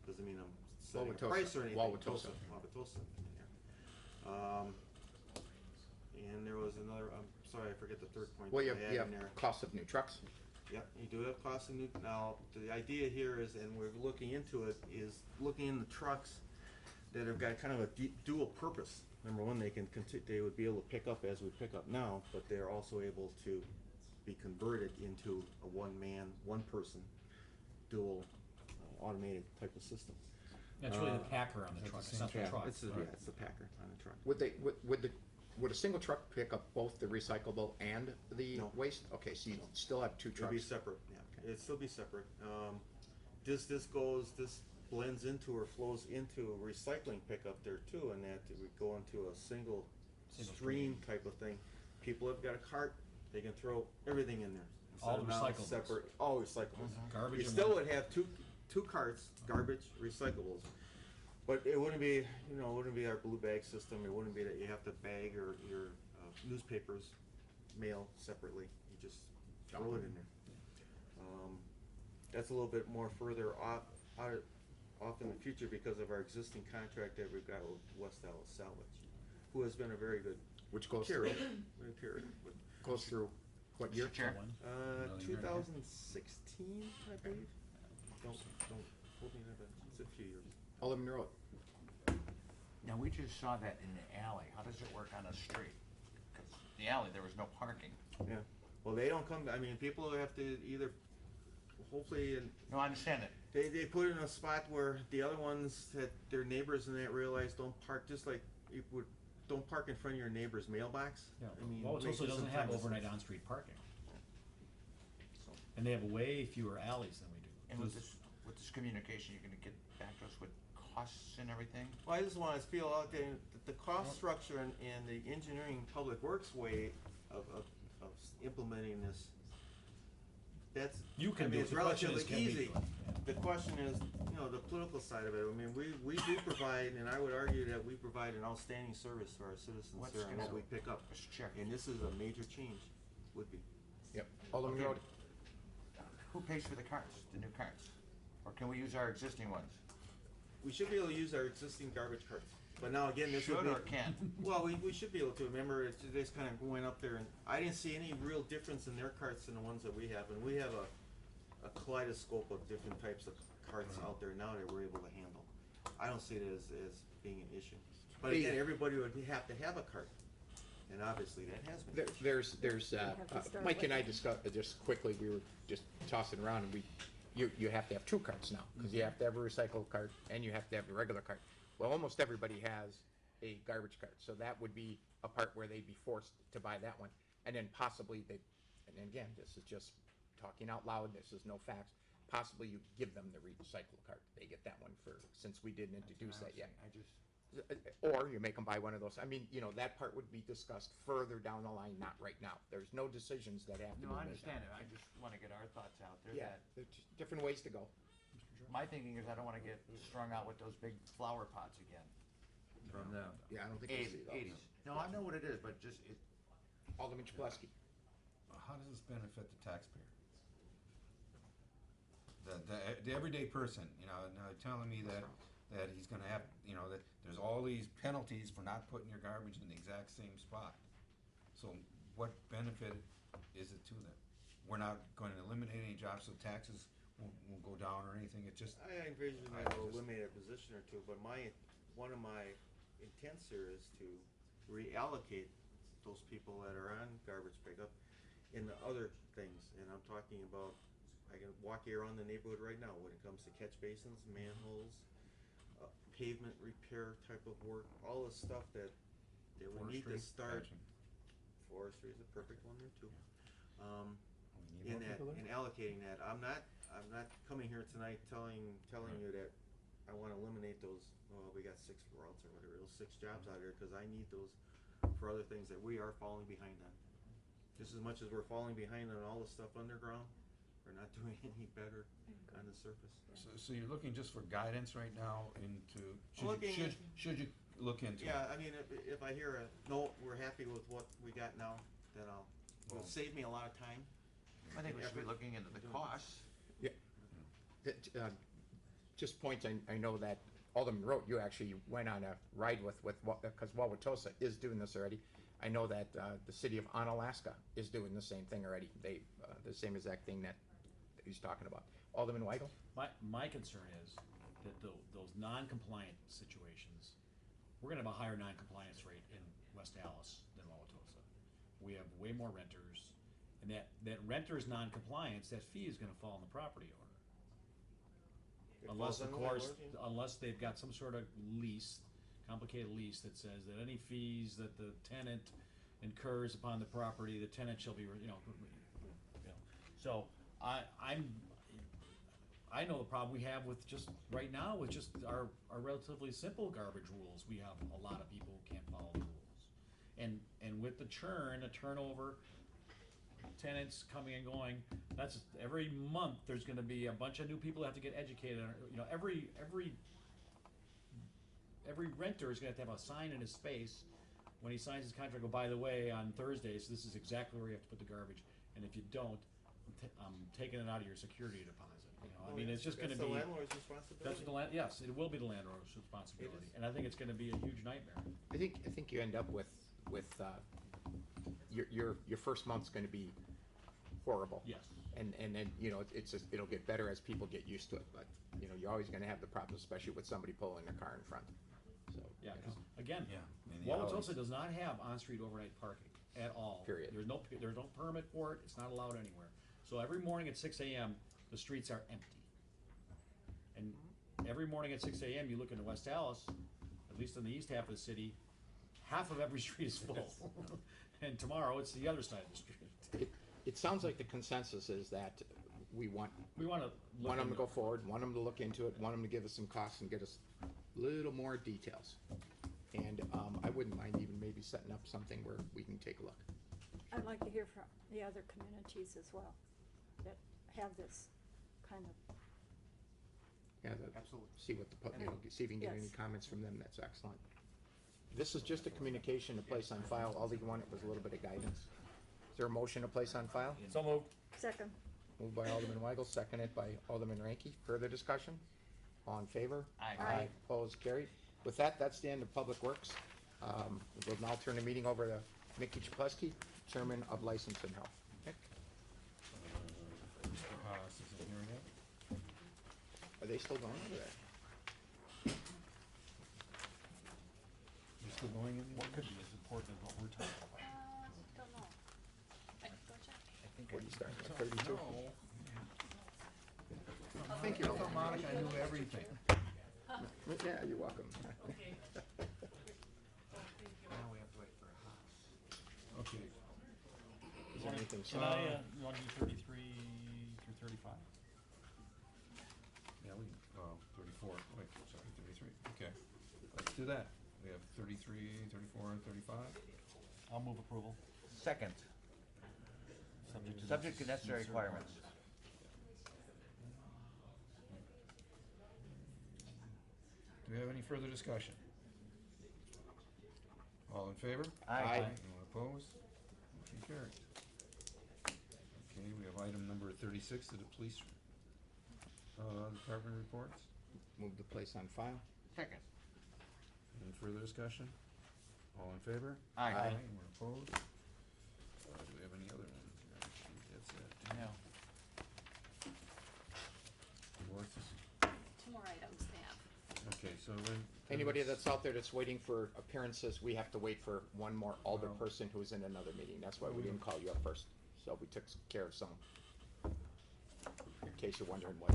Doesn't mean I'm setting a Wauwatosa. price or anything. Wauwatosa. Wauwatosa, yeah. And there was another, I'm sorry, I forget the third point Well, that you I had have in there. cost of new trucks. Yep, you do have cost of new, now, the idea here is, and we're looking into it, is looking in the trucks that have got kind of a dual purpose. Number one, they would be able to pick up as we pick up now, but they're also able to be converted into a one-man, one-person, dual automated type of system. That's really the packer on the Is that truck, the it's not the same truck. It's the packer on the truck. Would a single truck pick up both the recyclable and the No. waste? Okay, so you still have two It'll be trucks. separate, yeah, it'd still be separate. This blends into or flows into a recycling pickup there too, and that we go into a single stream type of thing. People have got a cart, they can throw everything in there. All the Instead of now recyclables. Separate, all recyclables. Garbage You and still non- would have two carts, garbage, recyclables. But it wouldn't be, it wouldn't be our blue bag system. It wouldn't be that you have to bag your newspapers, mail separately. You just throw it in there. That's a little bit more further off in the future because of our existing contract that we've got with West Dallas Salvage, who has been a very good Which goes carrier. through, goes through What year? Chair? Another year and a half. 2016, I believe. Don't hold me to that, it's a few years. Alderman Road. Now, we just saw that in the alley. How does it work on a street? 'Cause the alley, there was no parking. Yeah, well, they don't come, I mean, people have to either, hopefully, and No, I understand it. they put it in a spot where the other ones that their neighbors and that realize don't park, just like you would, don't park in front of your neighbor's mailbox. Yeah, I mean, Wauwatosa make it doesn't have sometimes- overnight on-street parking. And they have way fewer alleys than we do. And with this communication, you're gonna get back to us with costs and everything? Well, I just wanna feel out there, that the cost structure and the engineering public works way of implementing this, that's, You can I do mean, it. it's The question is, relatively can we easy. do it? The question is, the political side of it, I mean, we do provide, and I would argue that we provide an outstanding service to our citizens What's here on what gonna- we pick up. Mr. Chair. And this is a major change, would be. Yep. Alderman Okay. Road. Who pays for the carts, the new carts? Or can we use our existing ones? We should be able to use our existing garbage carts, but now again, this would Should be. or can? Well, we should be able to, remember, it's just kind of going up there, and I didn't see any real difference in their carts than the ones that we have, and we have a kaleidoscope of different types of carts out there now that we're able to handle. I don't see it as being an issue. But again, everybody would have to have a cart, and obviously that has been. There's, have to start Mike and I with- discussed, just quickly, we were just tossing around, and you have to have two carts now, because you have to have a recycled cart, and you have to have a regular cart. Well, almost everybody has a garbage cart, so that would be a part where they'd be forced to buy that one. And then possibly and again, this is just talking out loud, this is no facts, possibly you give them the recycled cart, they get that one since we didn't introduce that yet. I just, Or you make them buy one of those. I mean, that part would be discussed further down the line, not right now. There's no decisions that have to be made. no, I understand it. I just wanna get our thoughts out there Yeah, that there's different ways to go. my thinking is I don't wanna get strung out with those big flower pots again. From them. Yeah, I don't think we'll see those. 80s. No, I know what it is, but just, Alderman Chapleski. How does this benefit the taxpayer? The everyday person, now telling me that he's gonna have, that there's all these penalties for not putting your garbage in the exact same spot. So what benefit is it to them? We're not gonna eliminate any jobs, so taxes won't go down or anything, it just. I envision I that will just- eliminate a position or two, but one of my intents here is to reallocate those people that are on garbage pickup into other things, and I'm talking about, I can walk you around the neighborhood right now when it comes to catch basins, manholes, pavement repair type of work, all the stuff that we need to Forestry, start. patching. Forestry is a perfect one there too. We need In more that, people there? in allocating that, I'm not coming here tonight telling you that I wanna eliminate those, we got 6 routes or whatever, those 6 jobs out there, cause I need those for other things that we are falling behind on. Just as much as we're falling behind on all the stuff underground, we're not doing any better on the surface. So you're looking just for guidance right now into, Looking at- should you look into it? Yeah, I mean, if I hear no, we're happy with what we got now, then it'll save me a lot of time. I think we should be looking into the costs. Yeah. Just points, I know that Alderman Road, you actually went on a ride because Wauwatosa is doing this already. I know that the city of Onalaska is doing the same thing already. They, the same exact thing that he's talking about. Alderman Weigel? My concern is that those non-compliant situations, we're gonna have a higher non-compliance rate in West Dallas than Wauwatosa. We have way more renters, and that renter's non-compliance, that fee is gonna fall on the property owner. It Unless, falls of on the course, landlord, yeah. unless they've got some sort of lease, complicated lease that says that any fees that the tenant incurs upon the property, the tenant shall be, So, I know the problem we have with just, right now, with just our relatively simple garbage rules. We have a lot of people who can't follow the rules. And with the turnover, tenants coming and going, that's, every month, there's gonna be a bunch of new people that have to get educated, every renter is gonna have to have a sign in his face when he signs his contract, go, by the way, on Thursdays, this is exactly where you have to put the garbage, and if you don't, I'm taking it out of your security deposit, I mean, it's just gonna be. That's the landlord's responsibility. That's what yes, it will be the landlord's responsibility, and I think it's gonna be a huge nightmare. I think you end up with your first month's gonna be horrible. Yes. And then, you know, it's just, it'll get better as people get used to it, but, you know, you're always gonna have the problem, especially with somebody pulling their car in front, so. Yeah, you 'cause know. again, Yeah, and the alleys. Wauwatosa does not have on-street overnight parking at all. Period. There's no permit for it, it's not allowed anywhere. So every morning at 6 AM, the streets are empty. And every morning at 6 AM, you look into West Dallas, at least in the east half of the city, half of every street is full. And tomorrow, it's the other side of the street. It sounds like the consensus is that we want We wanna look them to into- go forward, want them to look into it, want them to give us some costs and get us a little more details. And, I wouldn't mind even maybe setting up something where we can take a look. I'd like to hear from the other communities as well that have this kind of, Yeah, Absolutely. see what the, you know, see if we can get any Yes. comments from them, that's excellent. This is just a communication to place on file, all they wanted was a little bit of guidance. Is there a motion to place on file? So moved. second, Moved by Alderman Weigel, seconded by Alderman Ranky. Further discussion? All in favor? Aye. Aye. Opposed, carried. With that, that's the end of Public Works. We'll now turn the meeting over to Mickey Chapleski, Chairman of License and Health. Mick, Mr. Haas isn't here yet. are they still going over there? You still going in? What could be as important as what we're talking about? Don't know. I can go check. I think What are you starting at, 32? Thank you. I thought Monica knew everything. Yeah, you're welcome. Okay. Now we have to wait for a house. Okay. Is there anything? Can I, you wanna do 33 through 35? Yeah, we, 34, wait, sorry, 33, okay. Let's do that. We have 33, 34, and 35. I'll move approval. Second, subject to necessary requirements. Do we have any further discussion? All in favor? Aye. Anyone opposed? Motion carried. Okay, we have item number 36 to the police department reports. Move the place on file. Second. Any further discussion? All in favor? Aye. Anyone opposed? Do we have any other ones? That's it. No. Divorces? Two more items they have. Okay, so when. Anybody that's out there that's waiting for appearances, we have to wait for one more alder Well- person who's in another meeting. That's why we didn't call you up first. So we took care of some. In case you're wondering what.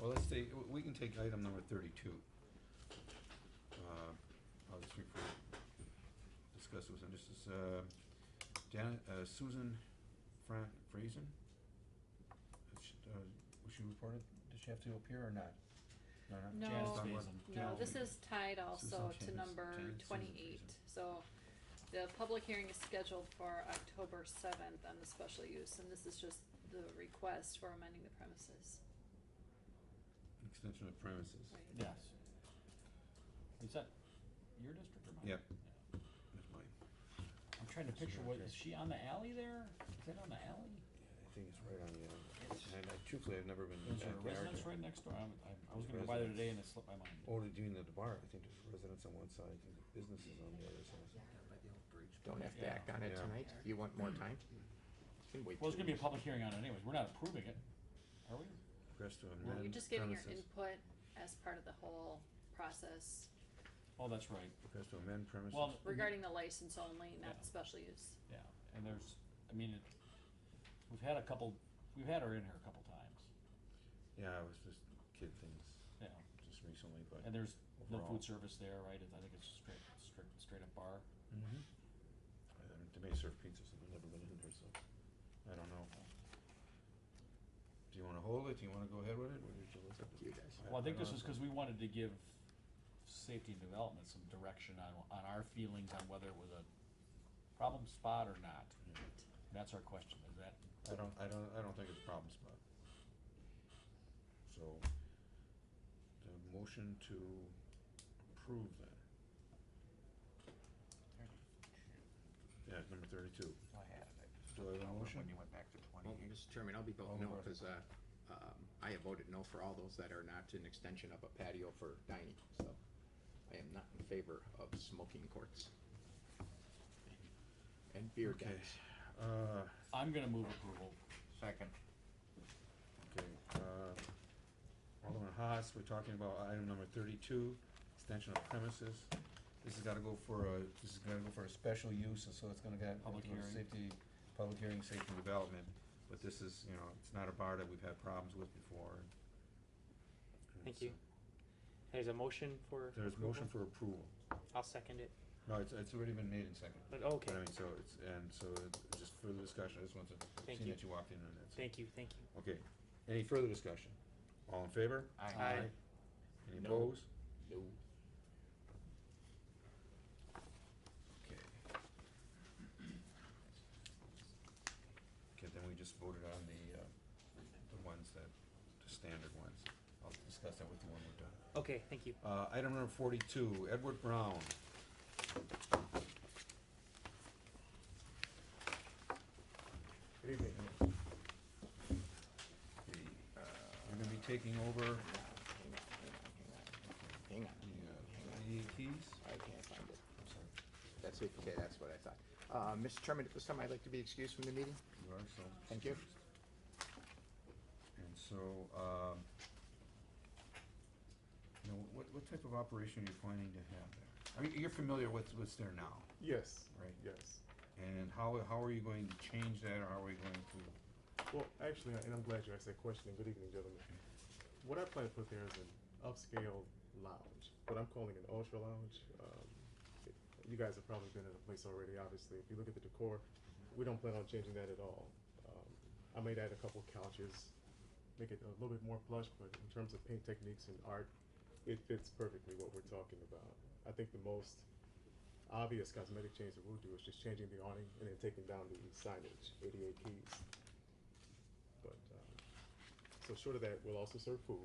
Well, let's take, we can take item number 32. I'll just refer, discuss with them. This is, Janet, Susan Frazen? Was she reported, did she have to appear or not? No, Janice Not what- Faison. no, Janice this Faison. is tied also Susan to Janice- number Janice Susan 28. Faison. So the public hearing is scheduled for October 7th on the special use, and this is just the request for amending the premises. Extension of premises. Right. Yes. Is that your district or mine? Yep. That's mine. I'm trying to picture, what, is she on the alley there? Is that on the alley? I think it's right on the end. And truthfully, I've never been Is there a back there. residence right next door? I was gonna go by there today and it slipped my mind. Oh, to doing the bar, I think there's residents on one side, I think there's businesses on the other side. Don't have to Yeah. act on it Yeah. tonight. You want more time? Can wait. Well, it's 2 gonna be a weeks. public hearing on it anyways. We're not approving it, are we? Request to You're amend just giving your premises. input as part of the whole process Oh, that's right. Request to amend premises. Well, regarding the license only, not Yeah. the special use. yeah, and there's, I mean, we've had her in here a couple times, Yeah, it was just kid things, yeah. just recently, but. And there's no overall. food service there, right? I think it's straight up bar. Mm-hmm. They may serve pizzas, I've never been in there, so, I don't know. Do you wanna hold it, do you wanna go ahead with it, or did you look It's up to you guys. Well, I think this is because we wanted to give safety and development some direction on our feelings on whether it was a problem spot or not. That's our question, is that, I don't think it's a problem spot. So, the motion to approve then. Yeah, number 32. I had it. Do I have a motion? When you went back to Well, 28. Mr. Chairman, I'll be All voting no, in favor? because, I have voted no for all those that are not an extension of a patio for dining, so I am not in favor of smoking courts. And beer Okay. dens. I'm gonna move approval. Second. Okay, Alderman Haas, we're talking about item number 32, extension of premises. This has gotta go for a special use, and so it's gonna get. Public go to hearing. Safety, public hearing, safety development, but this is, you know, it's not a bar that we've had problems with before. And Thank it's, you. There's a motion for There's approval? motion for approval. I'll second it. No, it's already been made and seconded. But, okay. But I mean, so just further discussion, I just wanted to, Thank see you. that you walked in on that. so- Thank you, thank you. Okay, any further discussion? All in favor? Aye. Aye. Any No. opposed? No. Okay. Okay, then we just voted on the ones that, the standard ones. I'll discuss that with you when we're done. Okay, thank you. Item number 42, Edward Brown. Good evening. You're gonna be taking over Hang on, the keys? I can't find it. I'm sorry. That's it, okay, that's what I thought. Mr. Chairman, at this time, I'd like to be excused from the meeting. You are, so. Thank you. And so, you know, what type of operation are you planning to have there? I mean, you're familiar with what's there now, Yes. right? Yes. And how are you going to change that, or how are we going to? Well, actually, and I'm glad you asked that question. Good evening, gentlemen. What I plan to put there is an upscale lounge, what I'm calling an ultra lounge. You guys have probably been in a place already, obviously. If you look at the decor, we don't plan on changing that at all. I might add a couple couches, make it a little bit more plush, but in terms of paint techniques and art, it fits perfectly what we're talking about. I think the most obvious cosmetic change that we'll do is just changing the awning and then taking down the signage, 88 keys. But, so short of that, we'll also serve food.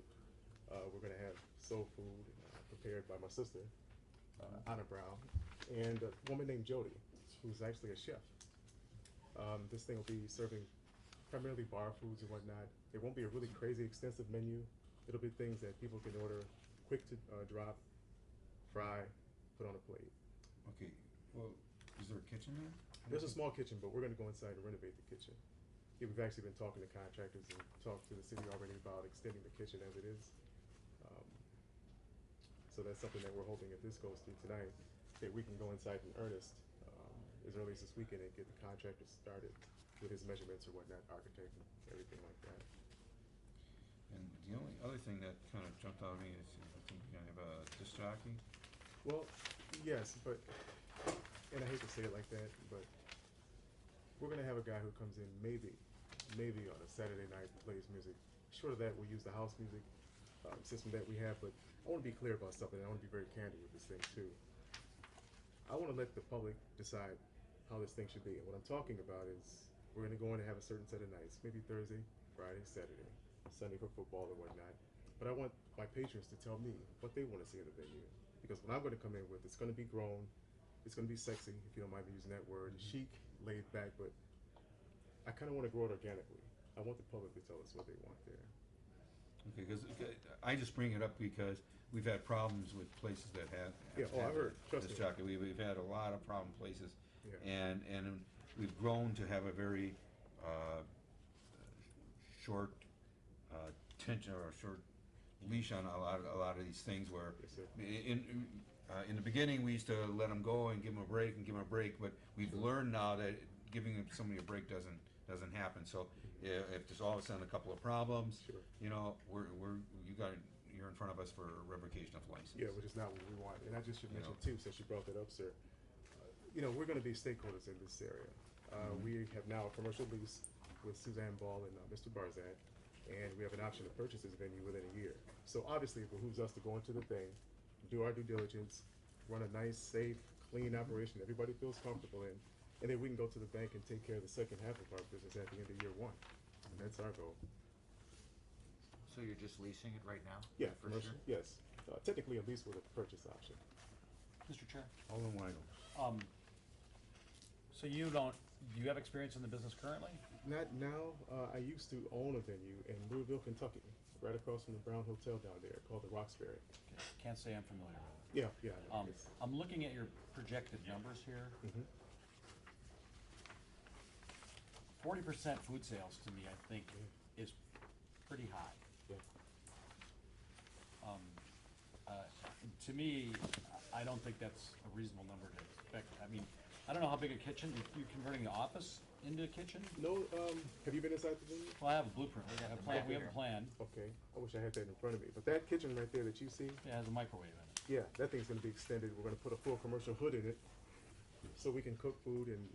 We're gonna have soul food prepared by my sister, Anna Brown, and a woman named Jody, who's actually a chef. This thing will be serving primarily bar foods and whatnot. It won't be a really crazy extensive menu. It'll be things that people can order, quick to drop, fry, put on a plate. Okay, well, is there a kitchen there? There's a small kitchen, but we're gonna go inside and renovate the kitchen. Yeah, we've actually been talking to contractors and talked to the city already about extending the kitchen as it is. So that's something that we're hoping if this goes through tonight, that we can go inside in earnest, as early as this weekend and get the contractor started with his measurements or whatnot, architect and everything like that. And the only other thing that kind of jumped out at me is, I think you're gonna have a disc jockey. Well, yes, but, and I hate to say it like that, but we're gonna have a guy who comes in maybe on a Saturday night, plays music. Short of that, we'll use the house music system that we have, but I wanna be clear about something. I wanna be very candid with this thing too. I wanna let the public decide how this thing should be. And what I'm talking about is, we're gonna go in and have a certain set of nights, maybe Thursday, Friday, Saturday, Sunday for football or whatnot. But I want my patrons to tell me what they wanna see in the venue. Because what I'm gonna come in with, it's gonna be grown, it's gonna be sexy, if you don't mind me using that word, chic, laid back, but I kinda wanna grow it organically. I want the public to tell us what they want there. Okay, because I just bring it up because we've had problems with places that have. Yeah, oh, I've heard, trust disc me. jockey. We've had a lot of problem places. Yeah. And we've grown to have a very, short, tension or short leash on a lot of these things where Yes, sir. in the beginning, we used to let them go and give them a break, but we've learned now that giving somebody a break doesn't happen. So if there's all of a sudden a couple of problems, Sure. you know, you're in front of us for revocation of license. Yeah, which is not what we want. And I just should You mention know. too, since you brought that up, sir, you know, we're gonna be stakeholders in this area. We have now a commercial lease with Suzanne Ball and Mr. Barzat, and we have an option to purchase this venue within a year. So obviously, it behooves us to go into the thing, do our due diligence, run a nice, safe, clean operation that everybody feels comfortable in, and then we can go to the bank and take care of the second half of our business at the end of year one. And that's our goal. So you're just leasing it right now? Yeah, For commercial, sure? yes. Technically, a lease with a purchase option. Mr. Chair, Alderman Weigel. so do you have experience in the business currently? Not now. I used to own a venue in Louisville, Kentucky, right across from the Brown Hotel down there, called the Roxbury. Can't say I'm familiar with it. Yeah, I know. It's- I'm looking at your projected numbers here. Mhm. 40% food sales to me, I think, is pretty high. Yeah. To me, I don't think that's a reasonable number to expect. I mean, I don't know how big a kitchen, you're converting the office into a kitchen? No, have you been inside the venue? Well, I have a blueprint, we have a plan, Okay, I wish I had that in front of me, but that kitchen right there that you see, it has a microwave in it. yeah, that thing's gonna be extended, we're gonna put a full commercial hood in it, so we can cook food and,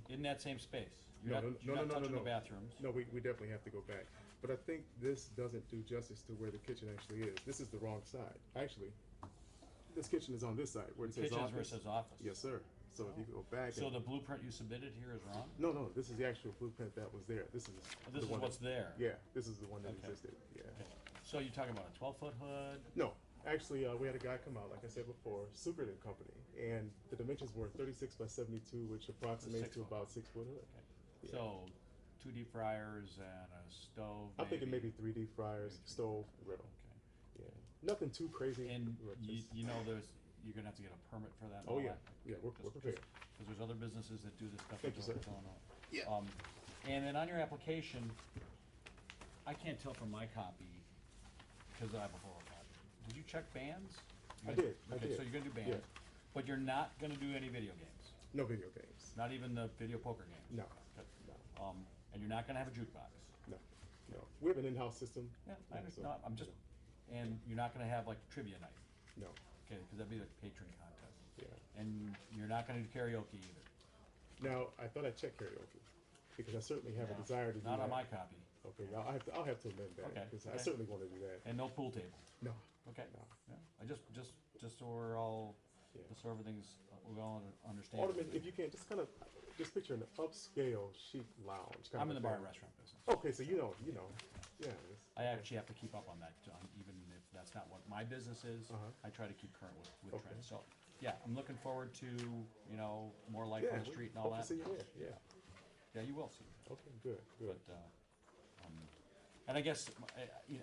In that same space? no, You're not touching no. the bathrooms? No, we definitely have to go back, but I think this doesn't do justice to where the kitchen actually is, this is the wrong side, actually, this kitchen is on this side, where it says Kitchens office. versus office? Yes, sir, so if you go back So and, the blueprint you submitted here is wrong? no, this is the actual blueprint that was there, this is Oh, the This is one what's that- there? Yeah, this is the one that Okay. existed, yeah. Okay. So you're talking about a 12-foot hood? No, actually, we had a guy come out, like I said before, Sucred and Company, and the dimensions were 36 by 72, which approximates to 6 foot. about 6 foot hood. Okay. Yeah. So, 2 deep fryers and a stove, I'm thinking maybe 3D fryers, stove, griddle. Okay. Yeah, nothing too crazy. And but you, just- you're gonna have to get a permit for that and Oh, all yeah. that? Yeah, we're prepared. Because there's other businesses that do this stuff in Thank you, sir. Illinois. Yeah. And then on your application, I can't tell from my copy, because I have a photocopy. Did you check bands? I did, I Okay, did. so you're gonna do Yeah. bands, but you're not gonna do any video games? No video games. Not even the video poker games? No, Good. no, And you're not gonna have a jukebox? no. We have an in-house system. Yeah, I so, understand, no, I'm just, you and you're not gonna have like trivia night? know, No, Okay, because that'd be the patron contest. yeah. And you're not gonna do karaoke either? Now, I thought I checked karaoke, because I certainly have a No, desire to do that. Not on my copy. Okay, I'll have to amend that, Okay, because I okay. certainly want to do that. And no pool table? No, Okay. no. Yeah, I just so we're all, Yeah. just so everything's, we all understand. Alderman, if you can, just kind of, just picture an upscale chic lounge. kind I'm of in the a bar thing. and restaurant business. Okay, so you know, yeah. I actually have to keep up on that, John, even if that's not what my business is. Uh-huh. I try to keep current with Okay. trends. So, yeah, I'm looking forward to, more life on the street and all Hope that. to see you there, yeah. Yeah, you will see. Okay, good, good. But, and I guess,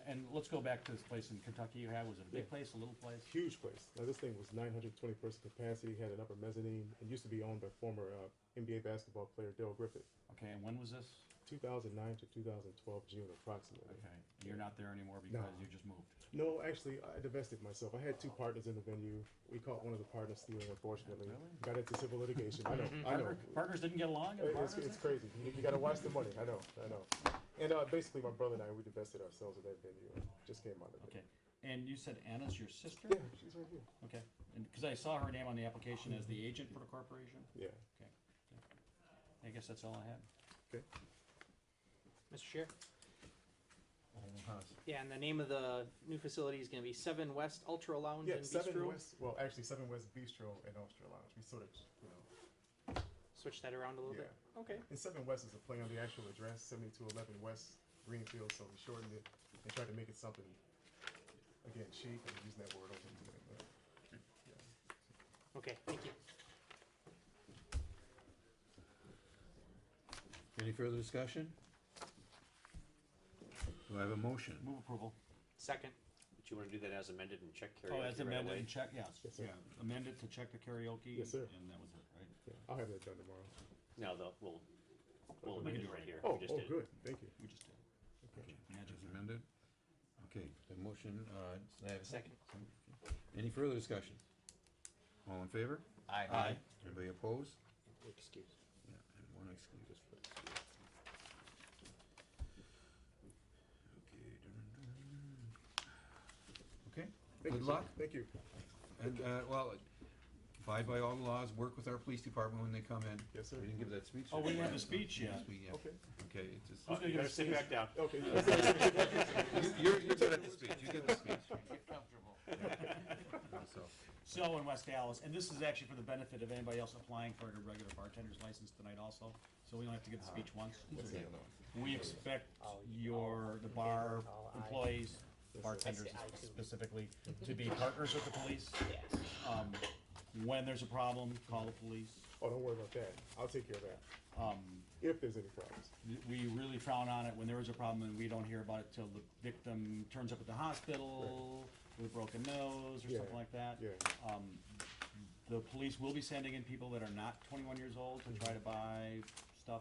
and let's go back to this place in Kentucky you had. Was it a big Yeah. place, a little place? Huge place. Now, this thing was 920 person capacity, had an upper mezzanine, and used to be owned by former NBA basketball player Dale Griffith. Okay, and when was this? 2009 to 2012, June approximately. Okay, you're not there anymore No. because you just moved. No, actually, I divested myself. I had two partners in the venue. We caught one of the partners stealing, unfortunately. Really? Got into civil litigation. I know. Partners didn't get along? It's crazy. You gotta watch the money. I know. And basically, my brother and I, we divested ourselves of that venue. Just came out of it. Okay, and you said Anna's your sister? Yeah, she's right here. Okay, and, because I saw her name on the application as the agent for the corporation? Yeah. Okay. I guess that's all I had. Okay. Mr. Chair? Alderman Haas. Yeah, and the name of the new facility is gonna be 7 West Ultra Lounge Yeah, and 7 Bistro. West. Well, actually, 7 West Bistro and Ultra Lounge. We sort of, Switch that around a little bit. Okay. And 7 West is a play on the actual address, 7211 West Greenfield. So we shortened it and tried to make it something, again, chic. I'm using that word over again. But, yeah. Okay, thank you. Any further discussion? Do I have a motion? Move approval. Second. But you wanna do that as amended and check Oh, as karaoke right amended away? and check, yes, Yes, sir. yeah, amend it to check the karaoke. Yes, sir. And that was it, right? Yeah, I'll have that done tomorrow. No, we'll We amend can it do it right here. Oh, We just did it. good. Thank you. We just did. Okay. Magic. As amended? Okay, the motion, does I have a Second. Any further discussion? All in favor? Aye. Anybody opposed? Excuse. Yeah, and one excuse. Okay, Thank good you, sir. luck. Thank you. And, well, abide by all the laws, work with our police department when they come in. Yes, sir. We didn't give that speech. Oh, we didn't yet. have the speech yet. Yes, yeah. Okay. Okay, it's just. Who's gonna give us Sit back down. Okay. You're good at the speech, you get the speech. Get comfortable. So in West Dallas, and this is actually for the benefit of anybody else applying for a regular bartender's license tonight also, so we only have to give the speech once. What's the other one? We expect the bar employees, bartenders specifically, to be partners with the police. When there's a problem, call the police. Oh, don't worry about that. I'll take care of that. If there's any problems. We really frown on it when there is a problem and we don't hear about it till the victim turns up at the hospital with a broken nose or Yeah, something like that. yeah. The police will be sending in people that are not 21 years old to try to buy stuff,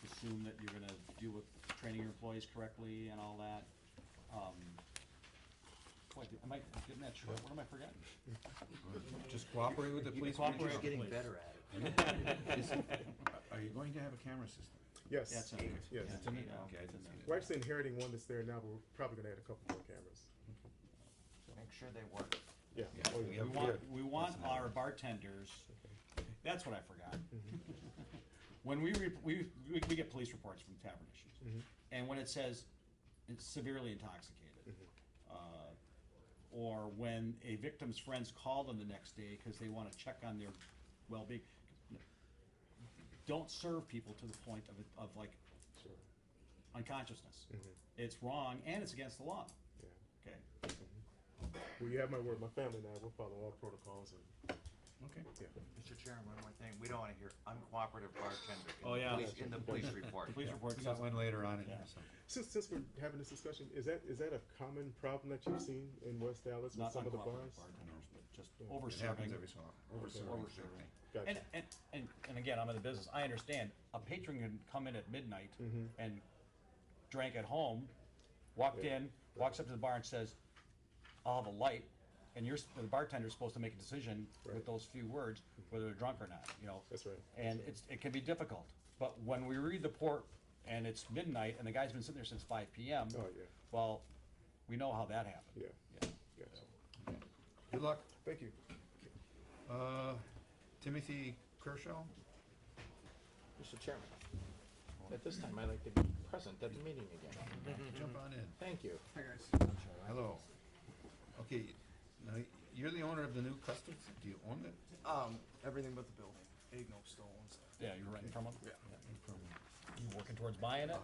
assume that you're gonna deal with training your employees correctly and all that. Boy, am I getting that short? What am I forgetting? Just cooperate with the police. Cooperate Just with the getting police. better at it. Are you going to have a camera system? Yes. That's okay. Yes. Yeah, It's in it? yeah, Okay, I it's in didn't there. see We're that. actually inheriting one that's there now, but we're probably gonna add a couple more cameras. Make sure they work. Yeah. Yeah, Oh, we yeah. have- We want That's another our one. bartenders, that's what I forgot. When we get police reports from tavern issues, and when it says it's severely intoxicated, or when a victim's friends call them the next day because they want to check on their well-being, don't serve people to the point of like Sure. unconsciousness. Mhm. It's wrong and it's against the law. Yeah. Okay. Well, you have my word. My family and I will follow all protocols and. Okay. Yeah. Mr. Chairman, one more thing, we don't wanna hear uncooperative bartender Oh, yeah. in the police report. The police report We says got one later on in Yeah. here, so. Since we're having this discussion, is that a common problem that you've seen in West Dallas with not some of the uncooperative bars? bartenders, but just Yeah. It over-serving. happens every so often. Over-serving. Over-serving. Gotcha. And again, I'm in the business, I understand, a patron can come in at midnight Mhm. and drank at home, walked Yeah. in, walks up to the bar and says, I'll have a light, and the bartender's supposed to make a decision Right. with those few words, whether they're drunk or not, you know? That's right. And it can be difficult, but when we read the report and it's midnight and the guy's been sitting there since 5 PM, Oh, yeah. well, we know how that happened. Yeah. Yeah. Gotcha. Good luck. Thank you. Timothy Kershaw? Mr. Chairman, at this time, I'd like to be present at the meeting again. Jump on in. Thank you. Hi, guys. Hello. Okay, now, you're the owner of the new Customs? Do you own it? Everything but the building. Agno still owns that. Yeah, you're renting from them? Yeah. You working towards buying it?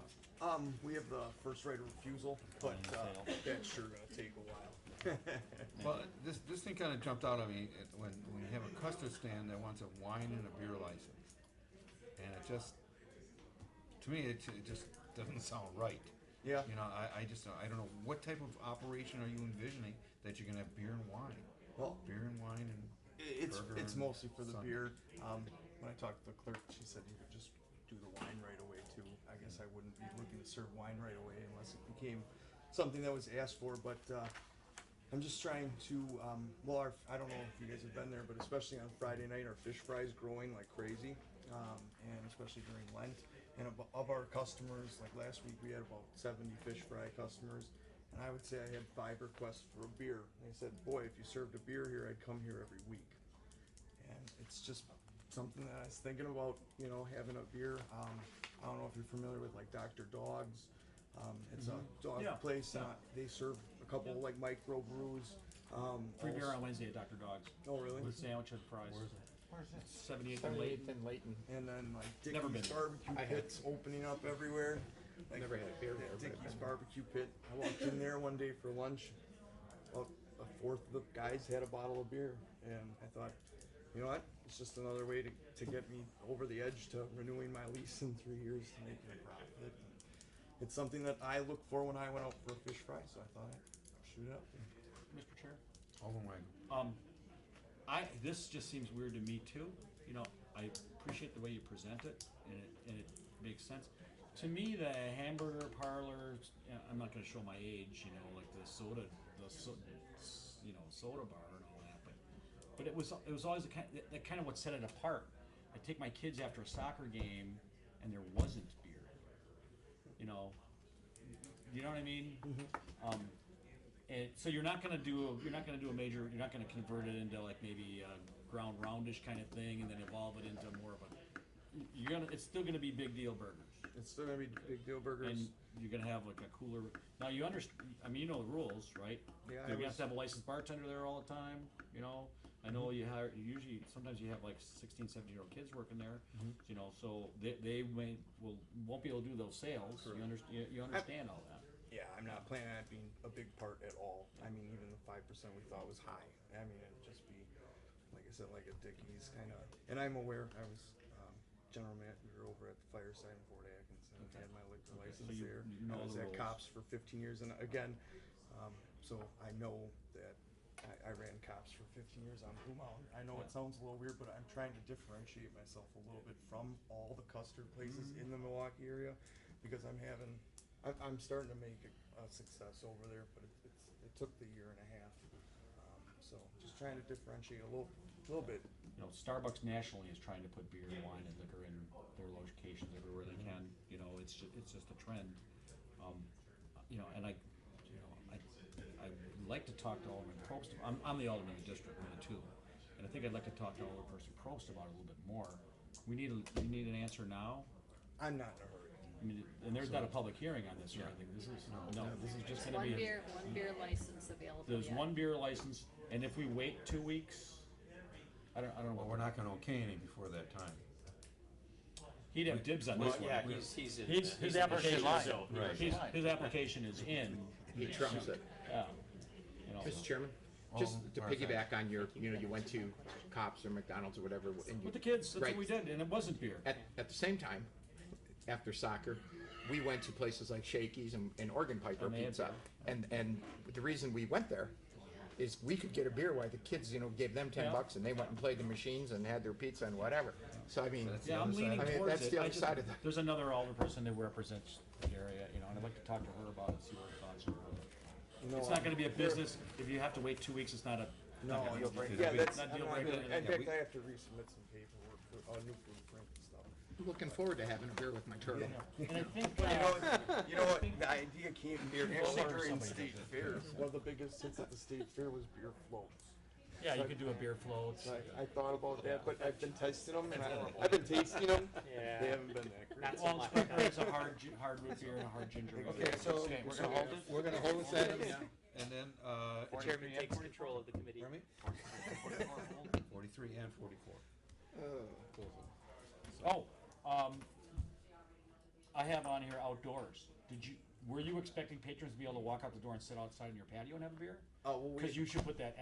We have the first right of refusal, but, Sale. that's sure gonna take a while. Well, this thing kinda jumped out at me when you have a custard stand that wants a wine and a beer license. And it just, to me, it just doesn't sound right. Yeah. You know, I just, I don't know, what type of operation are you envisioning that you're gonna have beer and wine? Well, Beer and wine and it's burger and mostly for the Sunday. beer. When I talked to the clerk, she said you could just do the wine right away too. I guess I wouldn't be looking to serve wine right away unless it became something that was asked for, but, I'm just trying to, I don't know if you guys have been there, but especially on Friday night, our fish fry's growing like crazy, and especially during Lent. And of our customers, like last week, we had about 70 fish fry customers, and I would say I had 5 requests for a beer. They said, boy, if you served a beer here, I'd come here every week. And it's just something that I was thinking about, having a beer. I don't know if you're familiar with like Dr. Dogs. It's a dog Yeah, place, yeah. they serve a couple like micro brews. Free beer on Wednesday at Dr. Dog's. Oh, really? With sandwich and fries. Where's it? 78th and Layton. 78th and Layton. And then like Never Dickie's been. barbecue I have. pits opening up everywhere. Like, Never had a beer there, but I've Dickie's been. barbecue pit. I walked in there one day for lunch. About a fourth of the guys had a bottle of beer, and I thought, you know what? It's just another way to get me over the edge to renewing my lease in 3 years to making a profit. It's something that I look for when I went out for a fish fry, so I thought I'd shoot it up. Mr. Chair? Alderman Weigl. This just seems weird to me too. You know, I appreciate the way you present it, and it makes sense. To me, the hamburger parlors, I'm not gonna show my age, like the soda bar and all that, but it was always that kind of what set it apart. I take my kids after a soccer game, and there wasn't beer. You know what I mean? And so you're not gonna do a major. You're not gonna convert it into like maybe a ground roundish kind of thing, and then evolve it into more of a. It's still gonna be big deal burgers. It's still gonna be big deal burgers. And you're gonna have like a cooler. Now you understand. I mean, you know the rules, right? Yeah, You have to have a licensed bartender there all the time. I know sometimes you have like 16, 17-year-old kids working there. So they won't be able to do those sales. Correct. You understand all that. Yeah, I'm not planning on it being a big part at all. I mean, even the 5% we thought was high. I mean, it'd just be, like I said, like a Dickie's kind of. And I'm aware, I was general manager over at the Fireside in Fort Atkins, and Okay. had my liquor Okay, so license you there. know I was the at rules. Cops for 15 years, and again, so I know that I ran cops for 15 years on Blue Mountain. I know it sounds a little weird, but I'm trying to differentiate myself a little bit from all the custard places in the Milwaukee area, because I'm starting to make a success over there, but it took the year and a half. So just trying to differentiate a little bit. You know, Starbucks nationally is trying to put beer, wine, and liquor in their locations everywhere they can. You know, it's just a trend. You know, and I like to talk to Alderman Probst. I'm the alderman of the district, really, too. And I think I'd like to talk to Alderperson Probst about it a little bit more. We need an answer now. I'm not in a hurry. I mean, and there's not a public hearing on this or anything. This is, this is just gonna be. One beer license available. There's yet. one beer license, and if we wait 2 weeks, I don't know. Well, we're not gonna okay any before that time. He'd have dibs on this one. Yeah, he's in. His application is, Right. his application is in. He trumps it. Yeah. You know, Mr. Chairman, Oh, just to Martha. piggyback on your, you went to Cops or McDonald's or whatever, and you. with the kids, that's Right. what we did, and it wasn't beer. At the same time, after soccer, we went to places like Shakey's and Organ Piper And they had Pizza. beer. And the reason we went there is we could get a beer while the kids, gave them Yeah. $10 and they went and played the machines and had their pizza and whatever. So I mean, That's the Yeah, I'm other side. leaning I mean, towards that's it. the I other just- side of that. There's another alderperson that represents the area, and I'd like to talk to her about it, see what her thoughts are. No, It's not gonna be a business, if you have to wait 2 weeks, it's not a. No, not deal breaker. yeah, that's, Not I'm deal not breaker. gonna, in Yeah, fact, I have to resubmit some paperwork for a new blueprint and stuff. Looking forward to having a beer with my turtle. And I think, You know what, the idea came actually during state fairs. One of the biggest hits at the state fair was beer floats. yeah, you could do a beer float. So I thought about that, but I've been testing them and I've been tasting them. Yeah. They haven't been that great. Not so Well, much. Sprinkler is a hard root beer and a hard ginger ale. Okay, so Okay, we're gonna hold it? We're gonna hold this item, and then, The chairman takes control of the committee. Pardon me? 43 and 44. Oh, I have on here outdoors. Were you expecting patrons to be able to walk out the door and sit outside in your patio and have a beer? Oh, well, Cause you should put that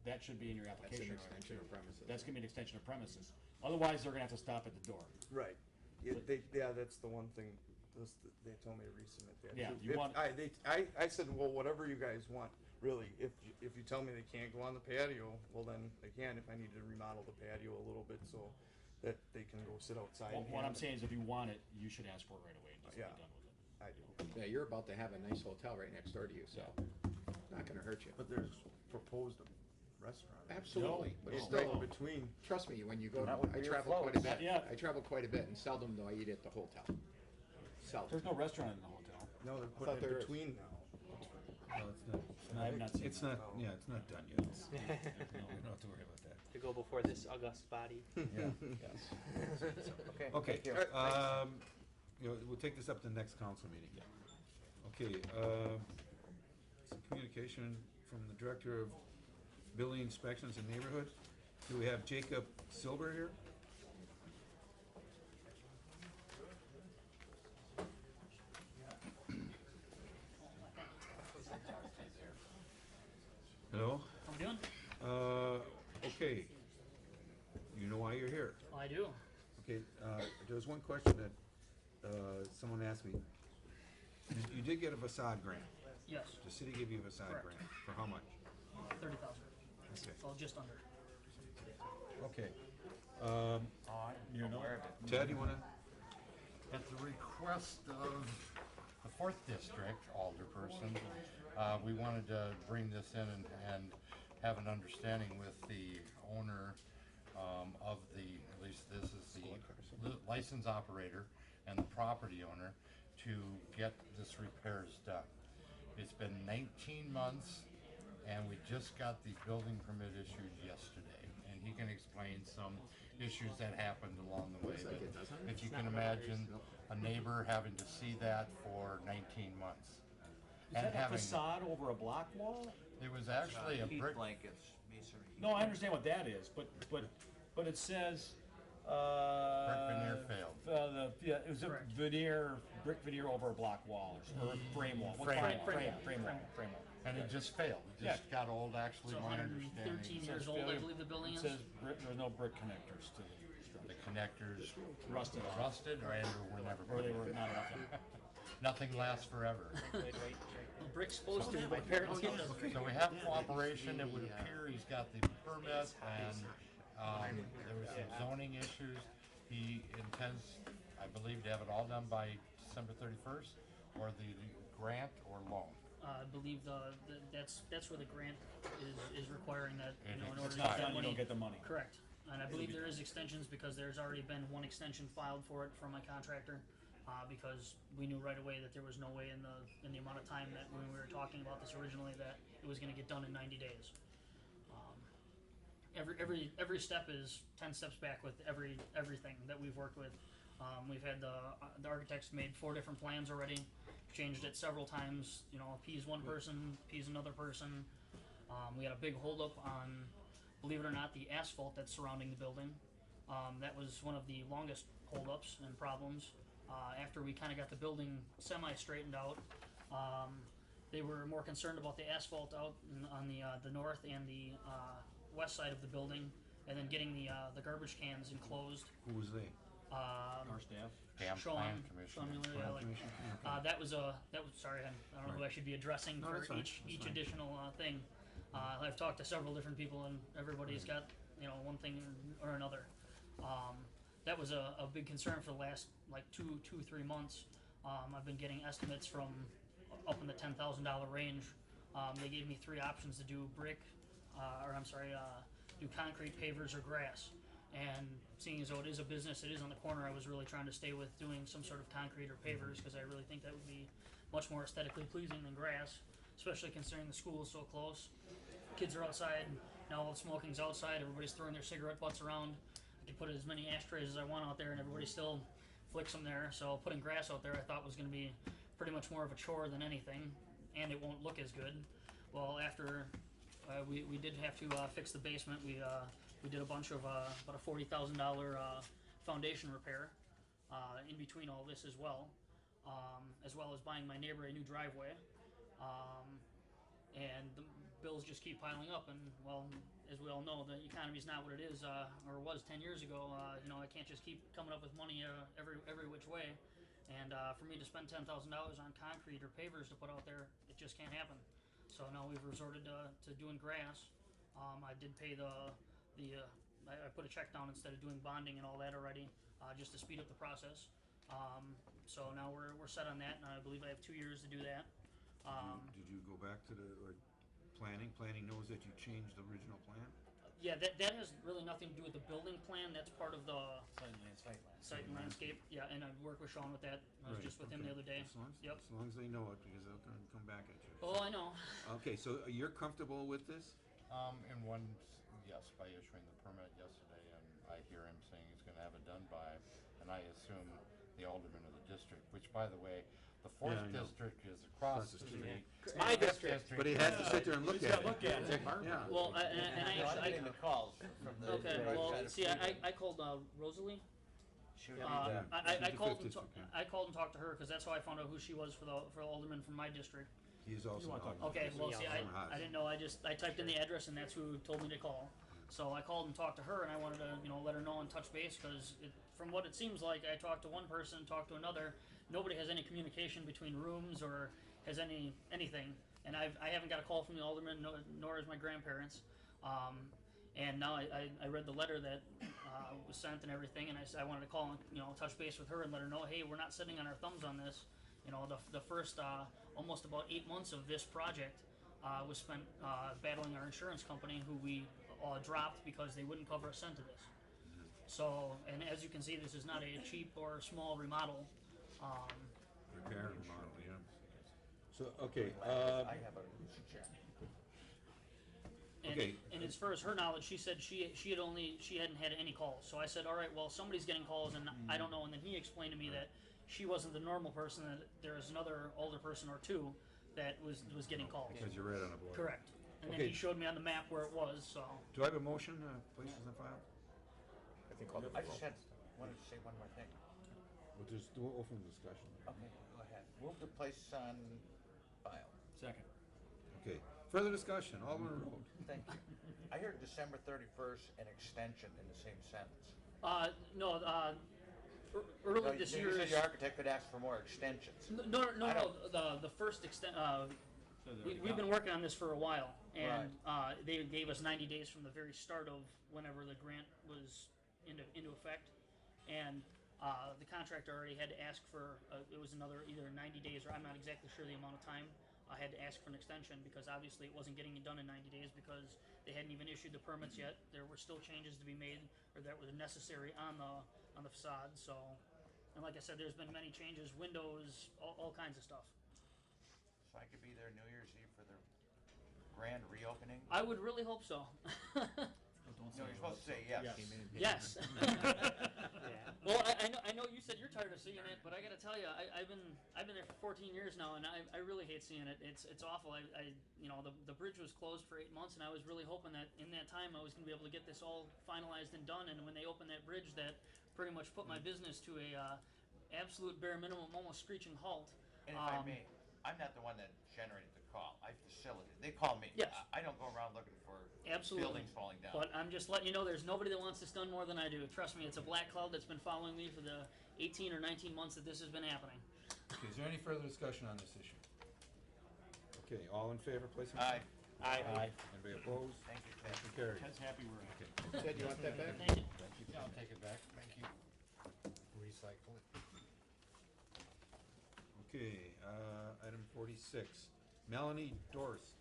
that should be in your That's an application. extension of premises. That's gonna be an extension of premises. Otherwise, they're gonna have to stop at the door. Right. Yeah, that's the one thing, they told me to resubmit that. Yeah, So you if want- I said, well, whatever you guys want, really, if you tell me they can't go on the patio, well then they can, if I need to remodel the patio a little bit so that they can go sit outside. What I'm saying is if you want it, you should ask for it right away and just be Yeah. done with it. I do. Yeah, you're about to have a nice hotel right next door to you, so not gonna hurt you. But there's proposed restaurant. Absolutely, but It's still, right in between. trust me, when you go, Not with I beer travel quite a floats. bit. Yeah. I travel quite a bit, and seldom do I eat at the hotel. Seldom. There's no restaurant in the hotel. No, they're thought putting there it is. between now. No, it's not. I have not seen It's that. not, yeah, it's not done yet. No, we don't have to worry about that. To go before this august body. Yeah. Yes. Okay. Okay, thank you. we'll take this up to the next council meeting. Okay, some communication from the Director of Building Inspections and Neighborhood. Do we have Jacob Silver here? Hello? How we doing? Okay. You know why you're here? Oh, I do. Okay, there was one question that, someone asked me. You did get a facade grant. Yes, The city gave you a facade Correct. grant. For how much? 30,000. Okay. Well, just under. Okay. You know? Ted, you wanna? At the request of the fourth district alderperson, we wanted to bring this in and have an understanding with the owner of the, at least this is the license operator and the property owner to get this repairs done. It's been 19 months and we just got the building permit issued yesterday. And he can explain some issues that happened along the way. But if you can imagine a neighbor having to see that for 19 months. Is that a facade over a block wall? It was actually a Heat brick. blankets, masonry. No, I understand what that is, but it says, Brick veneer failed. It was a veneer, brick veneer over a block wall, or a frame wall. What's frame wall. And it just failed. It just got old, actually, It's my 113 understanding. years old, I believe the building It is. says there's no brick connectors to the The structure. connectors Rusted off. rusted or and or were never Or put they in. were not enough. nothing lasts forever. Wait. Well, brick's supposed to, my parents get the. So we have cooperation, it would appear he's got the permit, and, there was some zoning issues. He intends, I believe, to have it all done by December 31st, or the grant or loan. I believe that's where the grant is requiring that, you know, in order to It's get that You money. don't get the money. Correct. And I believe there is extensions because there's already been one extension filed for it from my contractor, because we knew right away that there was no way in the amount of time that when we were talking about this originally that it was gonna get done in 90 days. Every step is 10 steps back with everything that we've worked with. We've had the architects made 4 different plans already, changed it several times, you know, appease one person, appease another person. We had a big holdup on, believe it or not, the asphalt that's surrounding the building. That was one of the longest holdups and problems. After we kind of got the building semi-straightened out, they were more concerned about the asphalt out on the north and the west side of the building, and then getting the garbage cans enclosed. Who was they? Our staff. Sean Plan Commission. Mueller, yeah, Plan like, Commission? that was sorry, I don't know who I should be addressing No, for that's fine, each that's fine. additional thing. I've talked to several different people, and everybody's got, you know, one thing or another. That was a big concern for the last like 3 months. I've been getting estimates from up in the $10,000 range. They gave me 3 options to do brick, do concrete, pavers, or grass. And seeing as though it is a business, it is on the corner, I was really trying to stay with doing some sort of concrete or pavers, because I really think that would be much more aesthetically pleasing than grass, especially considering the school is so close. Kids are outside, now all the smoking's outside, everybody's throwing their cigarette butts around. I can put as many ashtrays as I want out there, and everybody still flicks them there. So putting grass out there I thought was going to be pretty much more of a chore than anything, and it won't look as good. Well, after we did have to fix the basement, we did a bunch of about a $40,000 foundation repair in between all this as well as buying my neighbor a new driveway. And the bills just keep piling up, and well, as we all know, the economy's not what it is or was 10 years ago. You know, I can't just keep coming up with money every which way, and for me to spend $10,000 on concrete or pavers to put out there, it just can't happen. So now we've resorted to doing grass. I did pay I put a check down instead of doing bonding and all that already, just to speed up the process. So now we're set on that, and I believe I have 2 years to do that. Did you go back to the planning? Planning knows that you changed the original plan? Yeah, that has really nothing to do with the building plan. That's part of the site and landscape. Yeah, and I work with Sean with that. I was Right, just with him the okay. other day. Yep. As long as they know it, because they'll come back at you. Oh, I know. Okay, so you're comfortable with this? Yes, by issuing the permit yesterday, and I hear him saying he's gonna have it done by, and I assume the alderman of the district, which, by the way, the 4th Yeah, I know. district is across the street. It's my The 5th district. But he has to sit there and look He's at gotta it. look at it. Yeah. Well, and I No, I'm actually, getting the calls from the. okay. right Well, side of see, Freedom. I called Rosalie. She would I She's the called fifth and district, yeah. I called and talked to her because that's how I found out who she was for the alderman from my district. He's also. wanna talk an Okay, alderman. well, see, From Haas. I didn't know. I typed in the address, and that's who told me to call. So I called and talked to her, and I wanted to, you know, let her know and touch base because from what it seems like, I talked to one person, talked to another. Nobody has any communication between rooms or has anything. And I haven't got a call from the alderman, nor has my grandparents. And now I read the letter that was sent and everything, and I wanted to call and, you know, touch base with her and let her know, hey, we're not sitting on our thumbs on this. You know, the first almost about 8 months of this project was spent battling our insurance company, who we dropped because they wouldn't cover a cent of this. So, and as you can see, this is not a cheap or small remodel. Repair and remodel, yeah. So, okay, I have a suggestion. Okay. And as far as her knowledge, she said she hadn't had any calls. So I said, all right, well, somebody's getting calls, and I don't know. And then he explained to me that she wasn't the normal person; that there was another older person or two that was getting calls. because you're right on the board. Correct. And then Okay. he showed me on the map where it was. So Do I have a motion, places on file? I think call it I just wanted to say one more thing. We'll just do an open discussion. Okay, go ahead. Move the place on file. Second. Okay, further discussion, Alderman Road. Thank you. I heard December 31st, an extension in the same sentence. no, early this year. You said your architect could ask for more extensions. No, I don't- the first extent, So they already we've got been it. working on this for a while, and, they gave us 90 days from the very start of whenever the grant was into effect. And, the contractor already had to ask for, it was another either 90 days, or I'm not exactly sure the amount of time. I had to ask for an extension because obviously it wasn't getting it done in 90 days because they hadn't even issued the permits yet. There were still changes to be made, or that were necessary on the facade, so. And like I said, there's been many changes, windows, all kinds of stuff. So I could be there New Year's Eve for the grand reopening? I would really hope so. No, you're supposed to say yes. Yes. Well, I know you said you're tired of seeing it, but I gotta tell you, I've been there for 14 years now, and I really hate seeing it. It's awful. The bridge was closed for 8 months, and I was really hoping that in that time I was gonna be able to get this all finalized and done. And when they opened that bridge, that pretty much put my business to a absolute bare minimum, almost screeching halt. And if I may, I'm not the one that generated the call. I facilitated. They call me. Yes. I don't go around looking for Absolutely. buildings falling down. But I'm just letting you know there's nobody that wants this done more than I do. Trust me, it's a black cloud that's been following me for the 18 or 19 months that this has been happening. Okay, is there any further discussion on this issue? Okay, all in favor, please? Aye. Aye. Anybody opposed? Thank you, Ted. Motion carried. Ted's happy we're in. Okay. Ted, you want that back? Thank you. Yeah, I'll take it back, thank you. Recycle it. Okay, item 46, Melanie Dorst.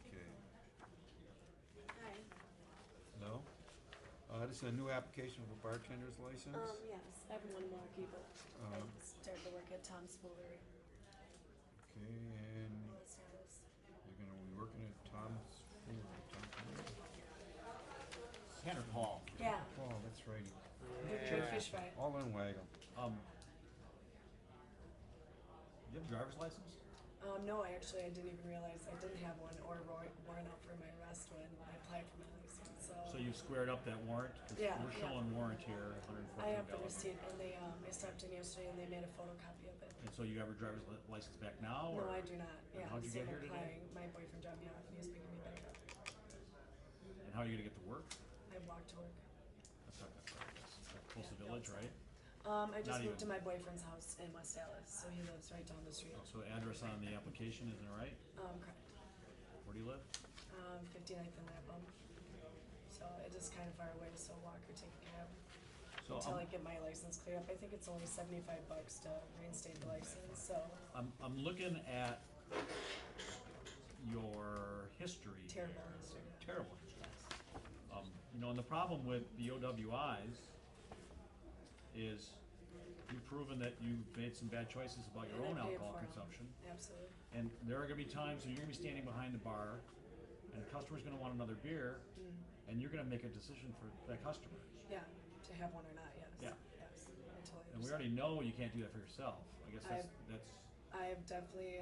Okay. Hi. No? This is a new application for bartender's license? Yes, I have one more people. I Um, started to work at Tom's Foolery. Okay, and you're gonna be working at Tom's Tanner Paul. Yeah. Oh, that's right. Big fish fry. All in Wagon. You have a driver's license? No, I didn't even realize I didn't have one or warrant out for my arrest when I applied for my license, so. So you squared up that warrant? 'Cause Yeah, we're yeah. showing warrant here, I have the $114. receipt and they, I stopped in yesterday and they made a photocopy of it. And so you have your driver's license back now, or? No, I do not, And yeah, how'd you so get I'm here today? applying, my boyfriend dropped me off and he's picking me back up. And how are you gonna get to work? I walked to work. That's not that far, that's close to Village, right? I just Not moved to even. my boyfriend's house in West Dallas, so he lives right down the street. Oh, so address on the application, isn't it right? Correct. Where do you live? 59th and Lapham. So it is kind of far away, so walk or take a cab. So Until I I'm- get my license cleared up. I think it's only $75 to reinstate the license, so I'm looking at your history. terrible history. Terrible history. And the problem with the OWIs is you've proven that you've made some bad choices about your And own I pay it alcohol for 'em. consumption. Absolutely. And there are gonna be times when you're gonna be standing behind the bar, and a customer's gonna want another beer, and you're gonna make a decision for that customer. Yeah, to have one or not, yes. Yeah. Yes, I totally And we understand. already know you can't do that for yourself. I guess that's, I've definitely,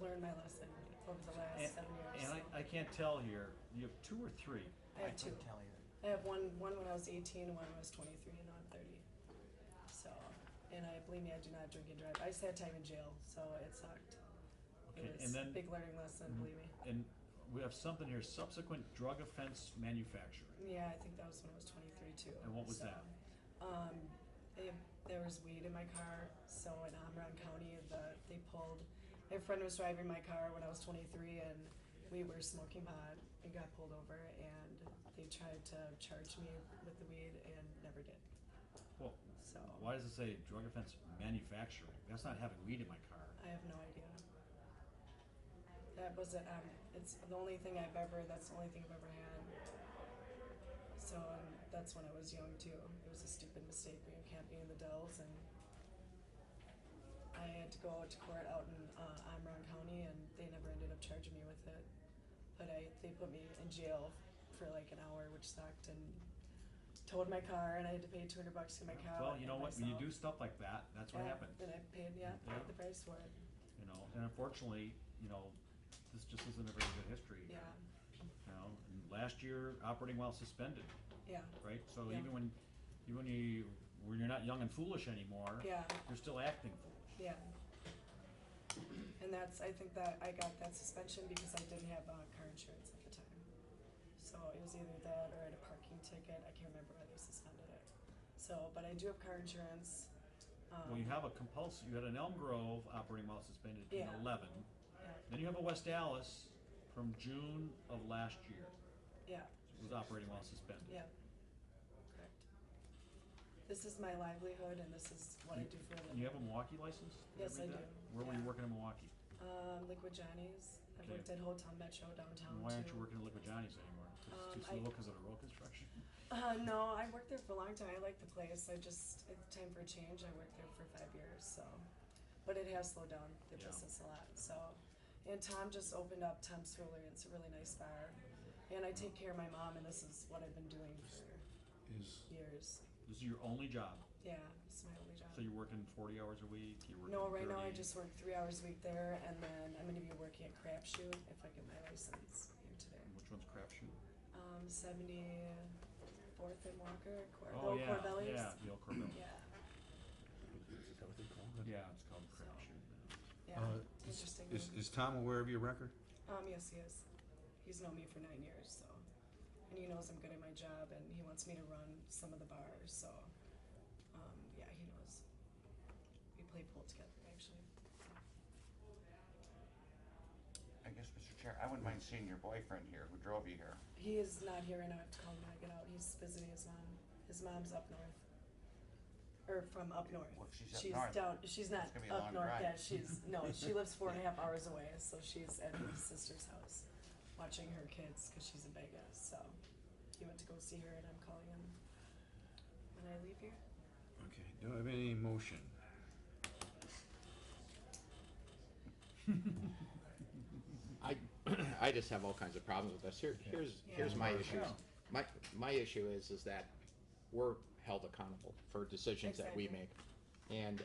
learned my lesson over the last and, 7 years. and I can't tell here, you have 2 or 3? I have two. I have one when I was 18, one when I was 23, and now I'm 30. So, and believe me, I do not drink and drive. I just had time in jail, so it sucked. Okay, It and was then- a big learning lesson, believe me. And we have something here, subsequent drug offense manufacturing. Yeah, I think that was when I was 23 too. And what was So, that? There was weed in my car, so in Amron County, they pulled. My friend was driving my car when I was 23, and we were smoking pot and got pulled over, and they tried to charge me with the weed and never did. Well, So why does it say drug offense manufacturing? That's not having weed in my car. I have no idea. That was it. It's the only thing that's the only thing I've ever had. So that's when I was young too. It was a stupid mistake being camping in the Dells, and I had to go out to court out in Amron County, and they never ended up charging me with it. But they put me in jail for like an hour, which sucked, and towed my car, and I had to pay $200 to my car. Well, you know what, when you do stuff like that, that's what happens. And I paid the price for it. And unfortunately, this just isn't a very good history. Yeah. And last year, operating while suspended. Yeah. Right? So Yeah. even when you're not young and foolish anymore, Yeah. you're still acting foolish. Yeah. And I think that I got that suspension because I didn't have car insurance at the time. So So it was either that or I had a parking ticket. I can't remember why they suspended it. So, but I do have car insurance. Well, you have a you had an Elm Grove operating while suspended in Yeah. 11. Yeah. Then you have a West Dallas from June of last year. Yeah. It was operating while suspended. Yeah. Correct. This is my livelihood and this is what I do for a living. You have a Milwaukee license? Did Yes, read I that? do. Where were you Yeah. working in Milwaukee? Liquid Johnny's. I've Okay. worked at Hotel Metro downtown Why aren't too. you working at Liquid Johnny's anymore? It's too I- slow because of the road construction? No, I worked there for a long time. I like the place. It's time for a change. I worked there for 5 years, so. But it has slowed down the Yeah. business a lot, so. And Tom just opened up Tom's Roller. It's a really nice bar. And I take care of my mom, and this is what I've been doing for years. This is your only job? Yeah, it's my only job. So you're working 40 hours a week? You're working No, right now I 30? just work 3 hours a week there, and then I'm gonna be working at Crapshoot if I get my license here today. Which one's Crapshoot? 74th and Walker, the Oh, old yeah, Corbelli's. yeah, the old Corbelli's. Yeah. Yeah, it's called Crapshoot now. Yeah, interesting. Is Tom aware of your record? Yes, he is. He's known me for 9 years, so. And he knows I'm good at my job, and he wants me to run some of the bars, so. Yeah, he knows. We play pool together, actually. I guess, Mr. Chair, I wouldn't mind seeing your boyfriend here, who drove you here. He is not here right now. I have to call him when I get out. He's visiting his mom. His mom's up north. Or from up north. Well, if she's up north, down. She's not it's gonna be a up long north. drive. Yeah, no. She lives 4.5 hours away, so she's at his sister's house, watching her kids because she's in Vegas. So he went to go see her, and I'm calling him when I leave here. Okay, do I have any motion? I just have all kinds of problems with this. Here's my issues. My issue is that we're held accountable for decisions that we Exactly. make. And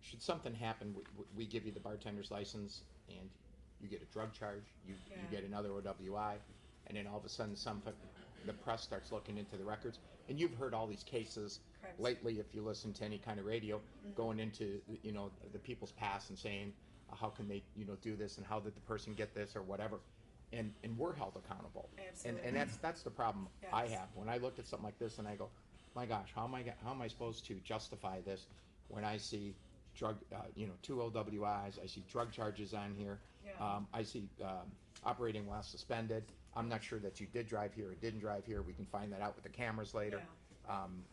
should something happen, we give you the bartender's license and you get a drug charge, you Yeah. get another OWI, and then all of a sudden the press starts looking into the records. And you've heard all these cases Correct. lately, if you listen to any kind of radio, going into, the people's past and saying, how can they, do this, and how did the person get this, or whatever. And we're held accountable. Absolutely. And that's the problem I Yes. have. When I look at something like this and I go, my gosh, how am I supposed to justify this when I see drug, 2 OWIs, I see drug charges on here. Yeah. I see operating while suspended. I'm not sure that you did drive here or didn't drive here. We can find that out with the cameras later.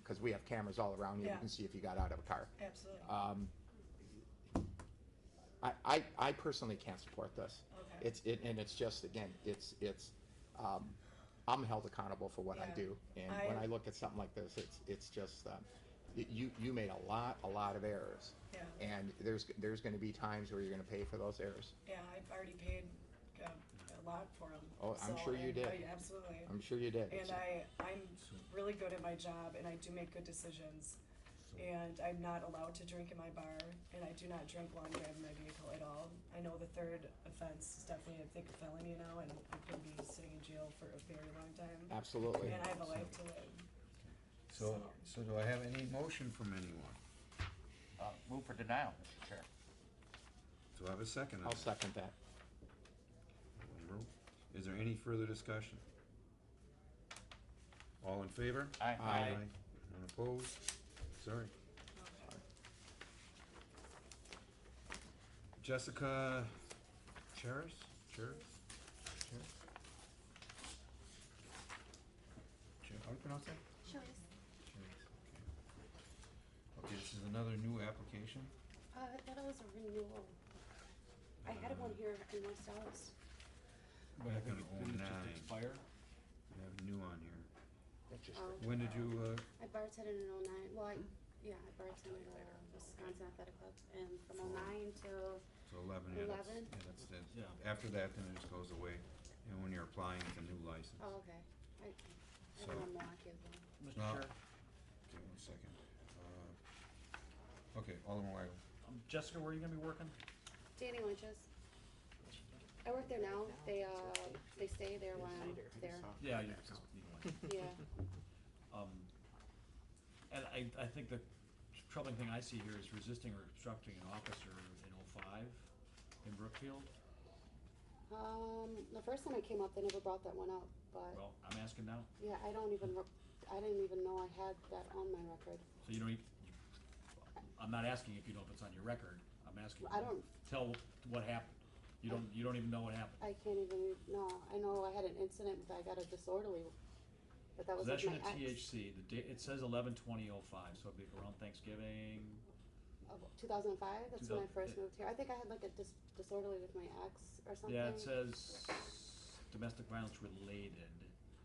Because we have cameras all around here. Yeah. You can see if you got out of a car. Absolutely. I personally can't support this. Okay. It's just, again, I'm held accountable for what I Yeah. do. And when I look at something like this, it's just, you made a lot of errors. Yeah. And there's gonna be times where you're gonna pay for those errors. Yeah, I've already paid a lot for them. Oh, I'm sure you did. Absolutely. I'm sure you did. And I'm really good at my job, and I do make good decisions. And I'm not allowed to drink in my bar, and I do not drink while I'm driving my vehicle at all. I know the third offense is definitely, I think, a felony now, and I could be sitting in jail for a very long time. Absolutely. And I have a life to live. So do I have any motion from anyone? Move for denial, Mr. Chair. Do I have a second on I'll that? second that. Is there any further discussion? All in favor? Aye. Aye. None opposed? Sorry. Jessica Cheris? How do you pronounce that? Cheris, okay, this is another new application. I thought it was a renewal. I had one here in West Dallas. Back in Didn't it just 09. expire? We have new on here. Oh. When did you, I bartended in 09. Well, I bartended at Wisconsin Athletic Club, and from 09 till so 11, yeah, that's, 11? yeah, that's it. Yeah. After that, then it just goes away, and when you're applying, it's a new license. Oh, okay. I So- live in Milwaukee as well. Mr. No. Chair? Okay, 1 second. Okay, Alderman Weigel. Jessica, where are you gonna be working? Danny Lynch's. I work there now. They stay there while I'm there. Yeah, Yeah. And I think the troubling thing I see here is resisting or obstructing an officer in 05 in Brookfield. The first time I came up, they never brought that one up, but, Well, I'm asking now, yeah, I didn't even know I had that on my record. so you don't even, I'm not asking if you know if it's on your record, I'm asking. I don't- Tell what happened. You don't even know what happened. I can't even, no, I know I had an incident, but I got a disorderly, but that was with Possession my of ex. THC, the date, it says 11/20/05, so it'd be around Thanksgiving. Of 2005, that's when I 2000 first moved here. I think I had like a disorderly with my ex or something. Yeah, it says domestic violence related.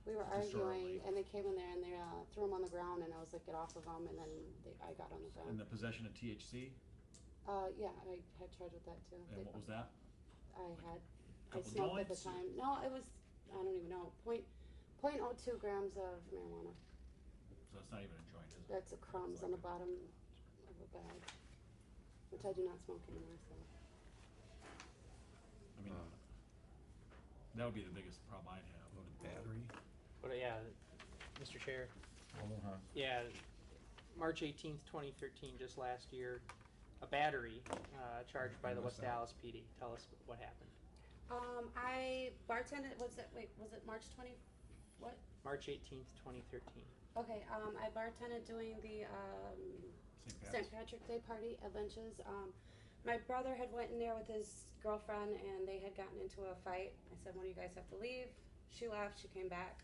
We were disorderly. arguing, and they came in there and they threw him on the ground, and I was like, get off of him, and then I got on the ground. And the possession of THC, Yeah, I had charged with that too. and what was that? I couple smoked at the joints? time. No, it was, I don't even know, 0.02 grams of marijuana. So it's not even a joint, is it? That's crumbs on the bottom of a bag, which I do not smoke anymore, so. I mean, that would be the biggest problem I'd have. Battery? But yeah, Mr. Chair, Hold on. yeah, March 18th, 2013, just last year, a battery charged by the West Dallas PD. Tell us what happened. I bartended, was it March 20, what? March 18th, 2013. Okay, I bartended doing the St. Patrick's Day party at Lynch's. My brother had went in there with his girlfriend and they had gotten into a fight. I said, one of you guys have to leave. She left, she came back.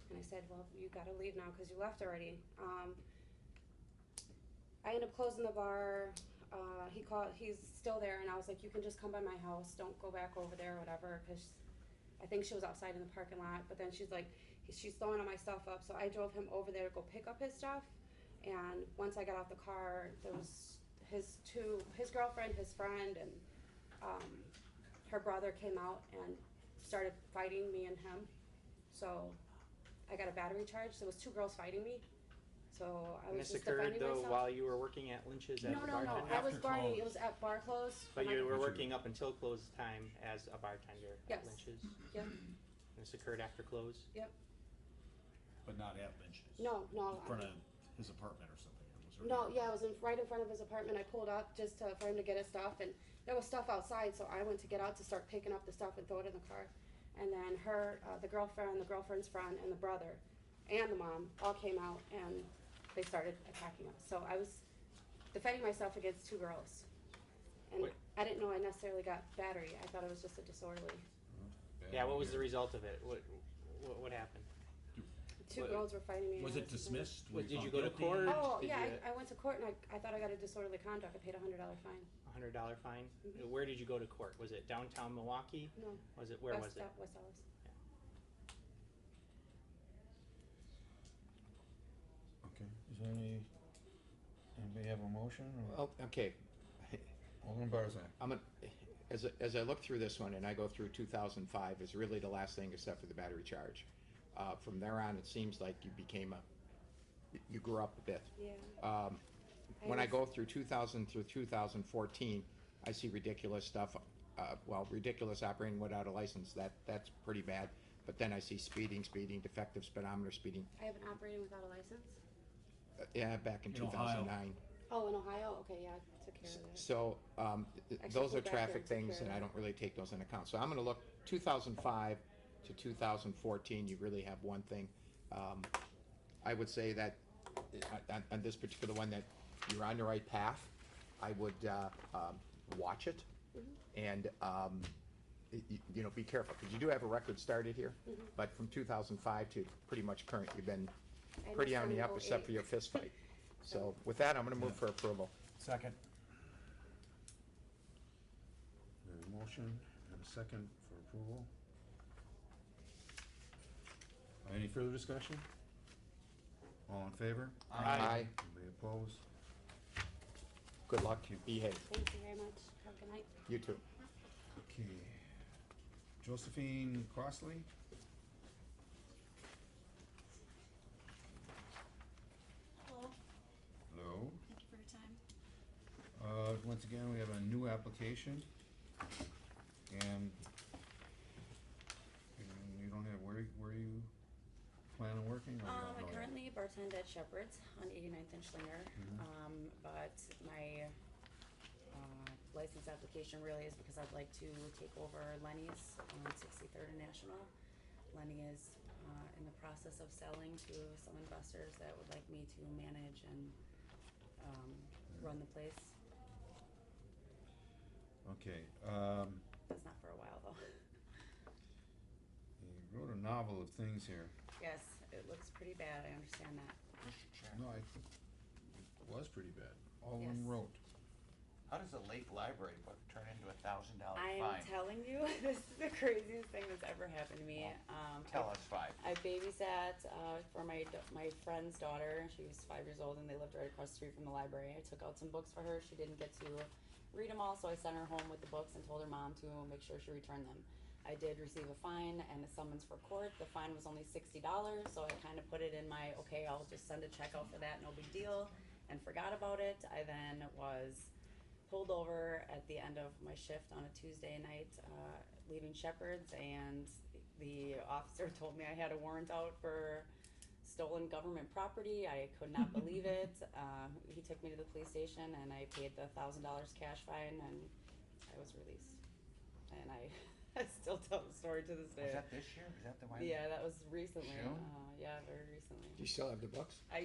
And I said, well, you gotta leave now because you left already. I ended up closing the bar. He's still there and I was like, you can just come by my house. Don't go back over there or whatever, because I think she was outside in the parking lot. But then she's like, she's throwing all my stuff up. So I drove him over there to go pick up his stuff. And once I got out the car, there was his girlfriend, his friend, and her brother came out and started fighting me and him. So I got a battery charge. So it was two girls fighting me. So I And was this just occurred defending though myself. while you were working at Lynch's as a bartender? No. I was bartending. It was at bar close. But when you I- were working up until close time as a bartender Yes. at Lynch's? Yep. And this occurred after close? Yep. But not at Lynch's. No. In front of his apartment or something. Was there- No, yeah, I was right in front of his apartment. I pulled up just for him to get his stuff, and there was stuff outside, so I went to get out to start picking up the stuff and throw it in the car. And then the girlfriend's friend, and the brother, and the mom all came out, and they started attacking us. So I was defending myself against two girls. And Wait. I didn't know I necessarily got battery. I thought it was just a disorderly. Yeah, what was the result of it? What happened? Two girls were fighting me. and Was I it dismissed? Were Did you you found go to guilty? court? Oh, Did yeah, you- I went to court, and I thought I got a disorderly conduct. I paid a $100 fine. $100 fine? Mhm. Where did you go to court? Was it downtown Milwaukee? No. Was it, where was it? West Dallas. Okay, is there anybody have a motion or? Oh, okay. Alderman Barzak. As I look through this one, and I go through 2005 is really the last thing except for the battery charge. From there on, it seems like you grew up a bit. Yeah. When I go through 2000 through 2014, I see ridiculous stuff. Ridiculous operating without a license. That's pretty bad. But then I see speeding, defective speedometer speeding. I have been operating without a license. Yeah, back in In Ohio. 2009. Oh, in Ohio? Okay, yeah, I took care of that. So, Actually those are flew back there traffic and took things, care and of I that. don't really take those into account. So I'm gonna look 2005 to 2014, you really have one thing. I would say that on this particular one, that you're on the right path. I would watch it, and be careful, because you do have a record started here, but from 2005 to pretty much current, you've been I pretty on the understand up, except for your fist fight. So with that, I'm gonna move for approval. Second. We have a motion and a second for approval. Any further discussion? All in favor? Aye. Anybody opposed? Good luck, behave. Thank you very much. Have a good night. You too. Okay. Josephine Crossley? Hello, Hello. thank you for your time. Once again, we have a new application. And you don't have, where you plan on working? or you don't I know yet? currently bartend at Shepherd's on 89th and Schlinger, Mhm. but my license application really is because I'd like to take over Lenny's on 63rd and National. Lenny is in the process of selling to some investors that would like me to manage and run the place. Okay, That's not for a while though. you wrote a novel of things here. Yes, it looks pretty bad, I understand that. Mr. Chair, No, I think it was pretty bad. Alderman Yes. wrote. how does the Lake Library book turn into $1,000 I'm fine? telling you, this is the craziest thing that's ever happened to me. Tell us 5. I babysat for my friend's daughter. She was 5 years old, and they lived right across the street from the library. I took out some books for her. She didn't get to read them all, so I sent her home with the books and told her mom to make sure she returned them. I did receive a fine and a summons for court. The fine was only $60, so I kind of put it in my, okay, I'll just send a check out for that, no big deal, and forgot about it. I then was pulled over at the end of my shift on a Tuesday night, leaving Shepherd's, and the officer told me I had a warrant out for stolen government property. I could not believe it. He took me to the police station, and I paid the $1,000 cash fine, and I was released. And I still tell the story to this day. Was that this year? Is that the one? Yeah, that was recently. June? Yeah, very recently. Do you still have the books? I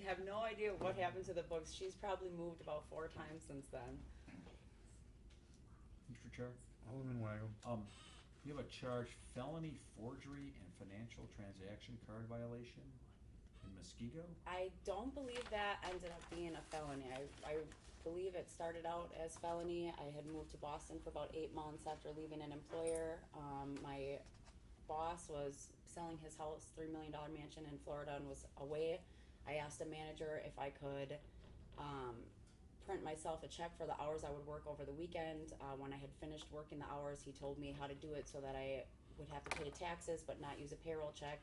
have no idea what happened to the books. She's probably moved about 4 times since then. Mr. Chair, Alderman Weigel. you have a charge felony forgery and financial transaction card violation in Muskego? I don't believe that ended up being a felony. I believe it started out as felony. I had moved to Boston for about 8 months after leaving an employer. My boss was selling his house, $3 million mansion in Florida, and was away. I asked a manager if I could print myself a check for the hours I would work over the weekend. When I had finished working the hours, he told me how to do it so that I would have to pay taxes but not use a payroll check,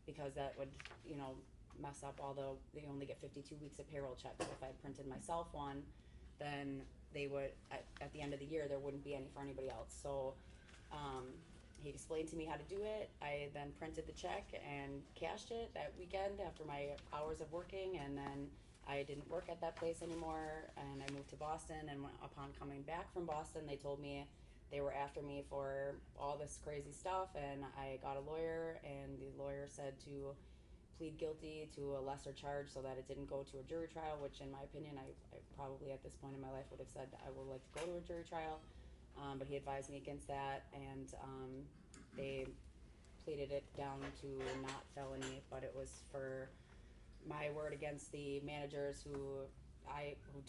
because that would, mess up they only get 52 weeks of payroll checks. So if I printed myself one, then they would, at the end of the year, there wouldn't be any for anybody else. So he explained to me how to do it. I then printed the check and cashed it that weekend after my hours of working, and then I didn't work at that place anymore, and I moved to Boston, and upon coming back from Boston, they told me they were after me for all this crazy stuff, and I got a lawyer, and the lawyer said to plead guilty to a lesser charge so that it didn't go to a jury trial, which in my opinion, I probably at this point in my life would have said I would like to go to a jury trial, but he advised me against that, and they pleaded it down to not felony, but it was for my word against the managers who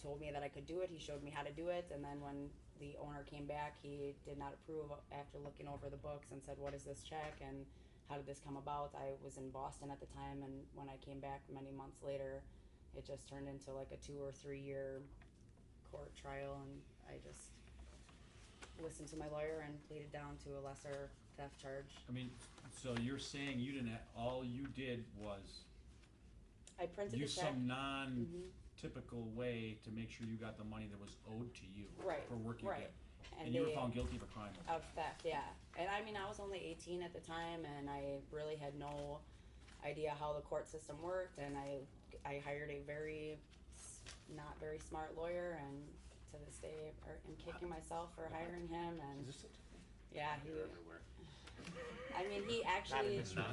told me that I could do it. He showed me how to do it, and then when the owner came back, he did not approve after looking over the books and said, what is this check and how did this come about? I was in Boston at the time, and when I came back many months later, it just turned into like a 2 or 3 year court trial, and I just listened to my lawyer and pleaded down to a lesser theft charge. I mean, so you're saying you didn't, all you did was I printed the use check. some non-typical way to make sure you got the money that was owed to you Right, for work you right. did. And And you were they- found guilty of a crime of Of theft, yeah. And I mean, I was only 18 at the time, and I really had no idea how the court system worked, and I hired a not very smart lawyer, and to this day I'm kicking myself for hiring him, and yeah, I mean, he actually, he sent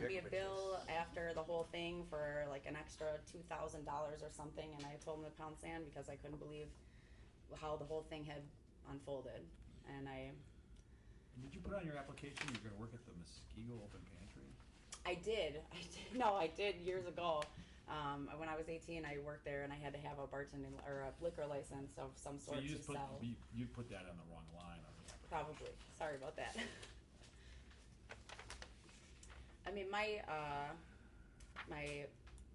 me a bill after the whole thing for like an extra $2,000 or something, and I told him to pound sand because I couldn't believe how the whole thing had unfolded. And Did you put on your application you're gonna work at the Muskego Open Pantry? I did years ago. When I was 18, I worked there, and I had to have a bartending or a liquor license of some So sort you to just put, sell. you put that on the wrong line of the application. Probably. Sorry about that. I mean, my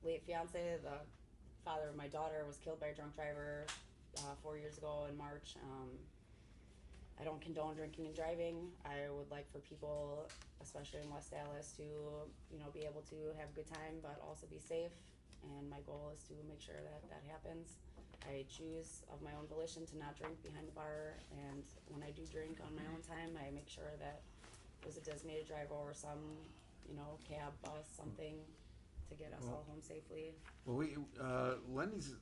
late fiance, the father of my daughter, was killed by a drunk driver 4 years ago in March. I don't condone drinking and driving. I would like for people, especially in West Dallas, to be able to have a good time, but also be safe. And my goal is to make sure that that happens. I choose of my own volition to not drink behind the bar, and when I do drink on my own time, I make sure that there's a designated driver or some, cab, bus, something to get us all home safely. Well, Lenny's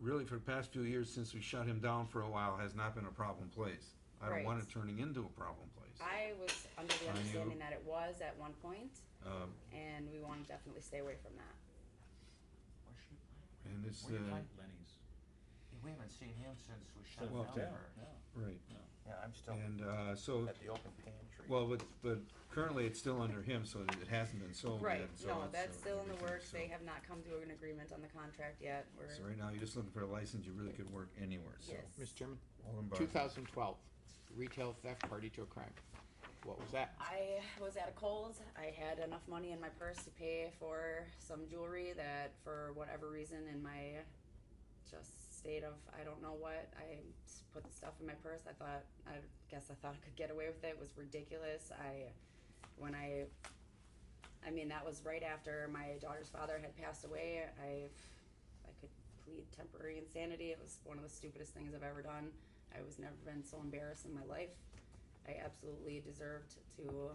really for the past few years since we shut him down for a while has not been a problem place. I don't want it Right. turning into a problem place. I was under the Are you- understanding that it was at one point, Um, and we wanna definitely stay away from that. and it's, Where do you find Lenny's? We haven't seen him since we shut him Well, down yeah. for. right. Yeah, I'm still And, so, at the open pantry. well, but currently it's still under him, so it hasn't been sold Right, yet, so no, it's, that's still in the everything, works, so- they have not come to an agreement on the contract yet, we're. So right now, you're just looking for a license, you really could work anywhere, so. Yes. Mr. Chairman, Alderman Barr. 2012, retail theft party to a crime. What was that? I was at a Kohl's. I had enough money in my purse to pay for some jewelry that, for whatever reason, in my just state of I don't know what, I put the stuff in my purse. I guess I thought I could get away with it. It was ridiculous. I mean, that was right after my daughter's father had passed away. I could plead temporary insanity. It was one of the stupidest things I've ever done. I was never been so embarrassed in my life. I absolutely deserved to,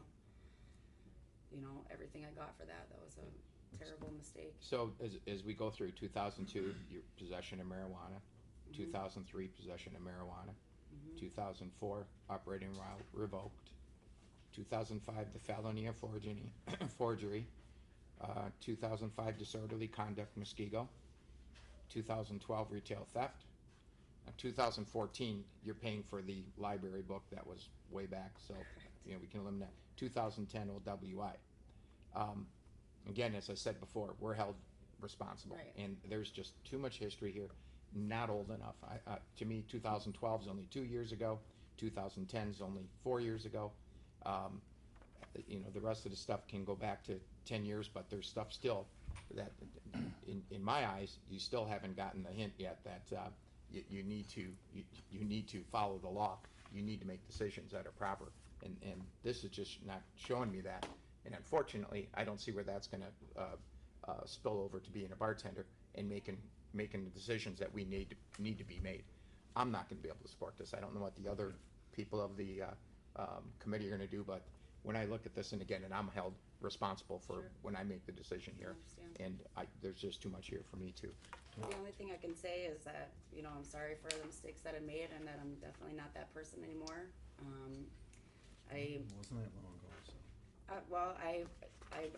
everything I got for that. That was a terrible mistake. So as we go through 2002, your possession of marijuana, 2003 possession of marijuana, 2004 operating while revoked, 2005 the felony of forgery, 2005 disorderly conduct Muskego, 2012 retail theft. 2014 you're paying for the library book that was way back, so we can eliminate 2010 OWI. Again, as I said before, we're held responsible, Right. and there's just too much history here. Not old enough. To me, 2012 is only 2 years ago. 2010 is only 4 years ago. The rest of the stuff can go back to 10 years, but there's stuff still that, in my eyes, you still haven't gotten the hint yet that you need to follow the law. You need to make decisions that are proper, and this is just not showing me that. And unfortunately, I don't see where that's going to spill over to being a bartender and making the decisions that we need to be made. I'm not going to be able to support this. I don't know what the other people of the committee are going to do, but when I look at this, and I'm held responsible for when I make the decision here, and there's just too much here for me to. The only thing I can say is that, I'm sorry for the mistakes that I made and that I'm definitely not that person anymore. Wasn't that long ago, so. Well, I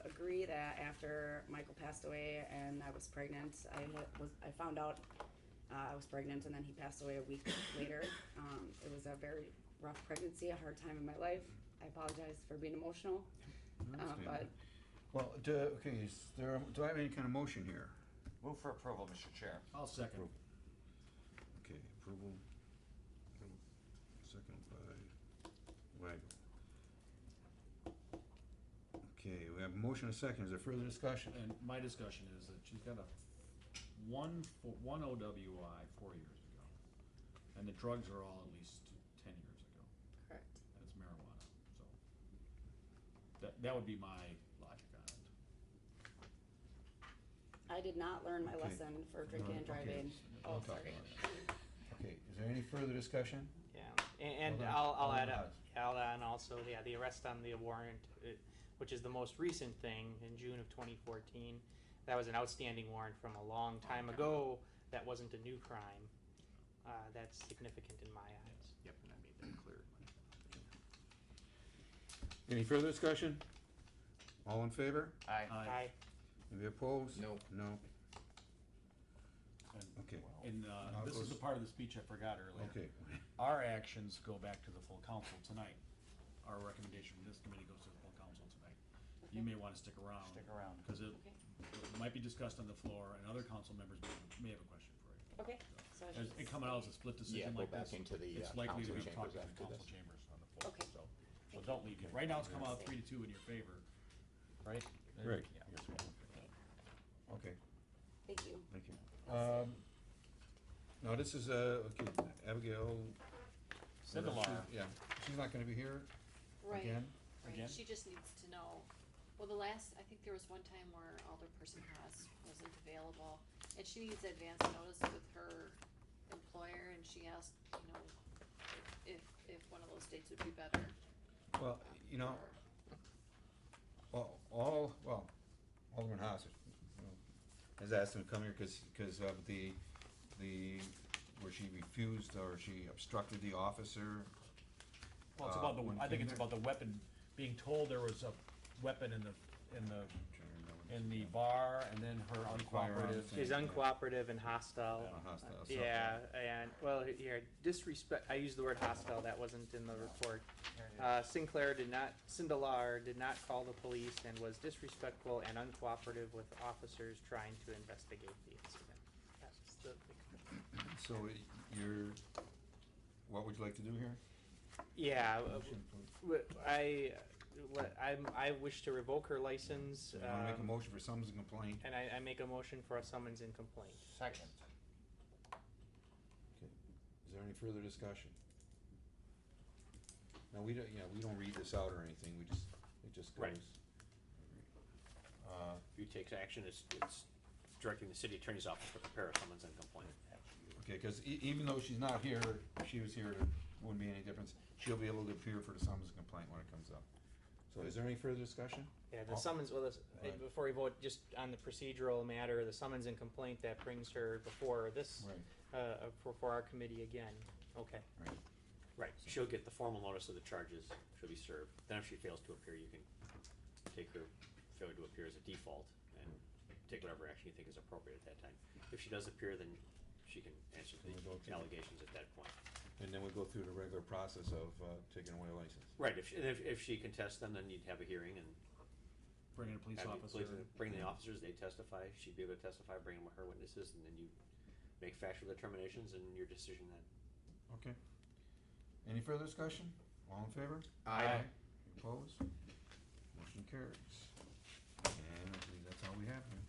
agree that after Michael passed away and I was pregnant, I found out I was pregnant, and then he passed away a week later. It was a very rough pregnancy, a hard time in my life. I apologize for being emotional, but Well, do I have any kind of motion here? Move for approval, Mr. Chair. I'll second. Okay, approval. Second by Wagle. Okay, we have a motion and a second. Is there further discussion? And my discussion is that she's got one OWI 4 years ago, and the drugs are all at least 10 years ago. correct. And it's marijuana, so that would be my logic on it. I did not learn my Okay. lesson for drinking and driving. We'll Oh, talk sorry. about it. Okay, is there any further discussion? Yeah, and Alderman- I'll Alderman add Hodge. I'll add also, the arrest on the warrant, which is the most recent thing in June of 2014. That was an outstanding warrant from a long time ago. That wasn't a new crime. That's significant in my eyes. Yep, and I made that clear. Any further discussion? All in favor? Aye. Aye. Any opposed? No. No. And- Okay. And Now it this is goes- the part of the speech I forgot earlier. Okay. Our actions go back to the full council tonight. Our recommendation from this committee goes to the full council tonight. You may want to stick around. Stick around. Because it might be discussed on the floor, and other council members may have a question for you. Okay, so I As should it coming out as a split decision go like back this, into the, it's likely to council be chambers talked to the after council this. chambers on the floor, Okay. so don't leave yet. Right now, it's come out 3-2 in your favor, right? Right. Yeah. Okay, Thank you. thank you. Now this is, okay, Abigail. Sindelar. Yeah, she's not gonna be here Right. again? Right, Again? she just needs to know, I think there was one time where Alderperson Haas wasn't available, and she needs advance notice with her employer, and she asked, if one of those dates would be better. Well, Alderman Haas has asked him to come here because of the where she refused or she obstructed the officer. Well, it's about the, when I think being it's there? about the weapon, being told there was a weapon in the bar, and then her uncooperative. She's uncooperative and hostile. Hostile, so- Yeah, and, well, here, disrespect, I used the word hostile, that wasn't in the report. Sindelar did not call the police and was disrespectful and uncooperative with officers trying to investigate the incident. That's the, So what would you like to do here? yeah, I wish to revoke her license. You wanna make a motion for summons and complaint? And I make a motion for a summons and complaint. Second. Okay. Is there any further discussion? No, we don't read this out or anything, it just goes. Right. If you take action, it's directing the city attorney's office to prepare a summons and complaint. Okay, cause even though she's not here, if she was here, it wouldn't be any difference. She'll be able to appear for the summons and complaint when it comes up. So is there any further discussion? Yeah, the summons, well, Right. before we vote, just on the procedural matter, the summons and complaint that brings her before this, for our committee again, okay. Right, she'll get the formal notice of the charges, she'll be served. Then if she fails to appear, you can take her failure to appear as a default and take whatever action you think is appropriate at that time. If she does appear, then she can answer the allegations at that point. And then we go through the regular process of taking away a license. Right, if she contests them, then you'd have a hearing and Bring in a police have the officer. bring the officers, they testify, she'd be able to testify, bring them her witnesses, and then you make factual determinations and your decision then. Okay. Any further discussion? All in favor? Aye. Opposed? Motion carries. And I believe that's all we have then.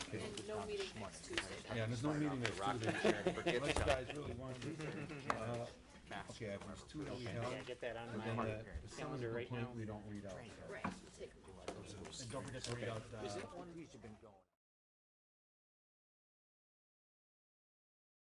Okay. And no meeting next Tuesday. Yeah, and there's no meeting next Tuesday. Unless you guys really want to. Okay, there's two that we have. Yeah, get that on And my then the summons calendar and right now. complaint we don't read out. Right, take a look. And don't forget to read out, Is it one of these you've been going?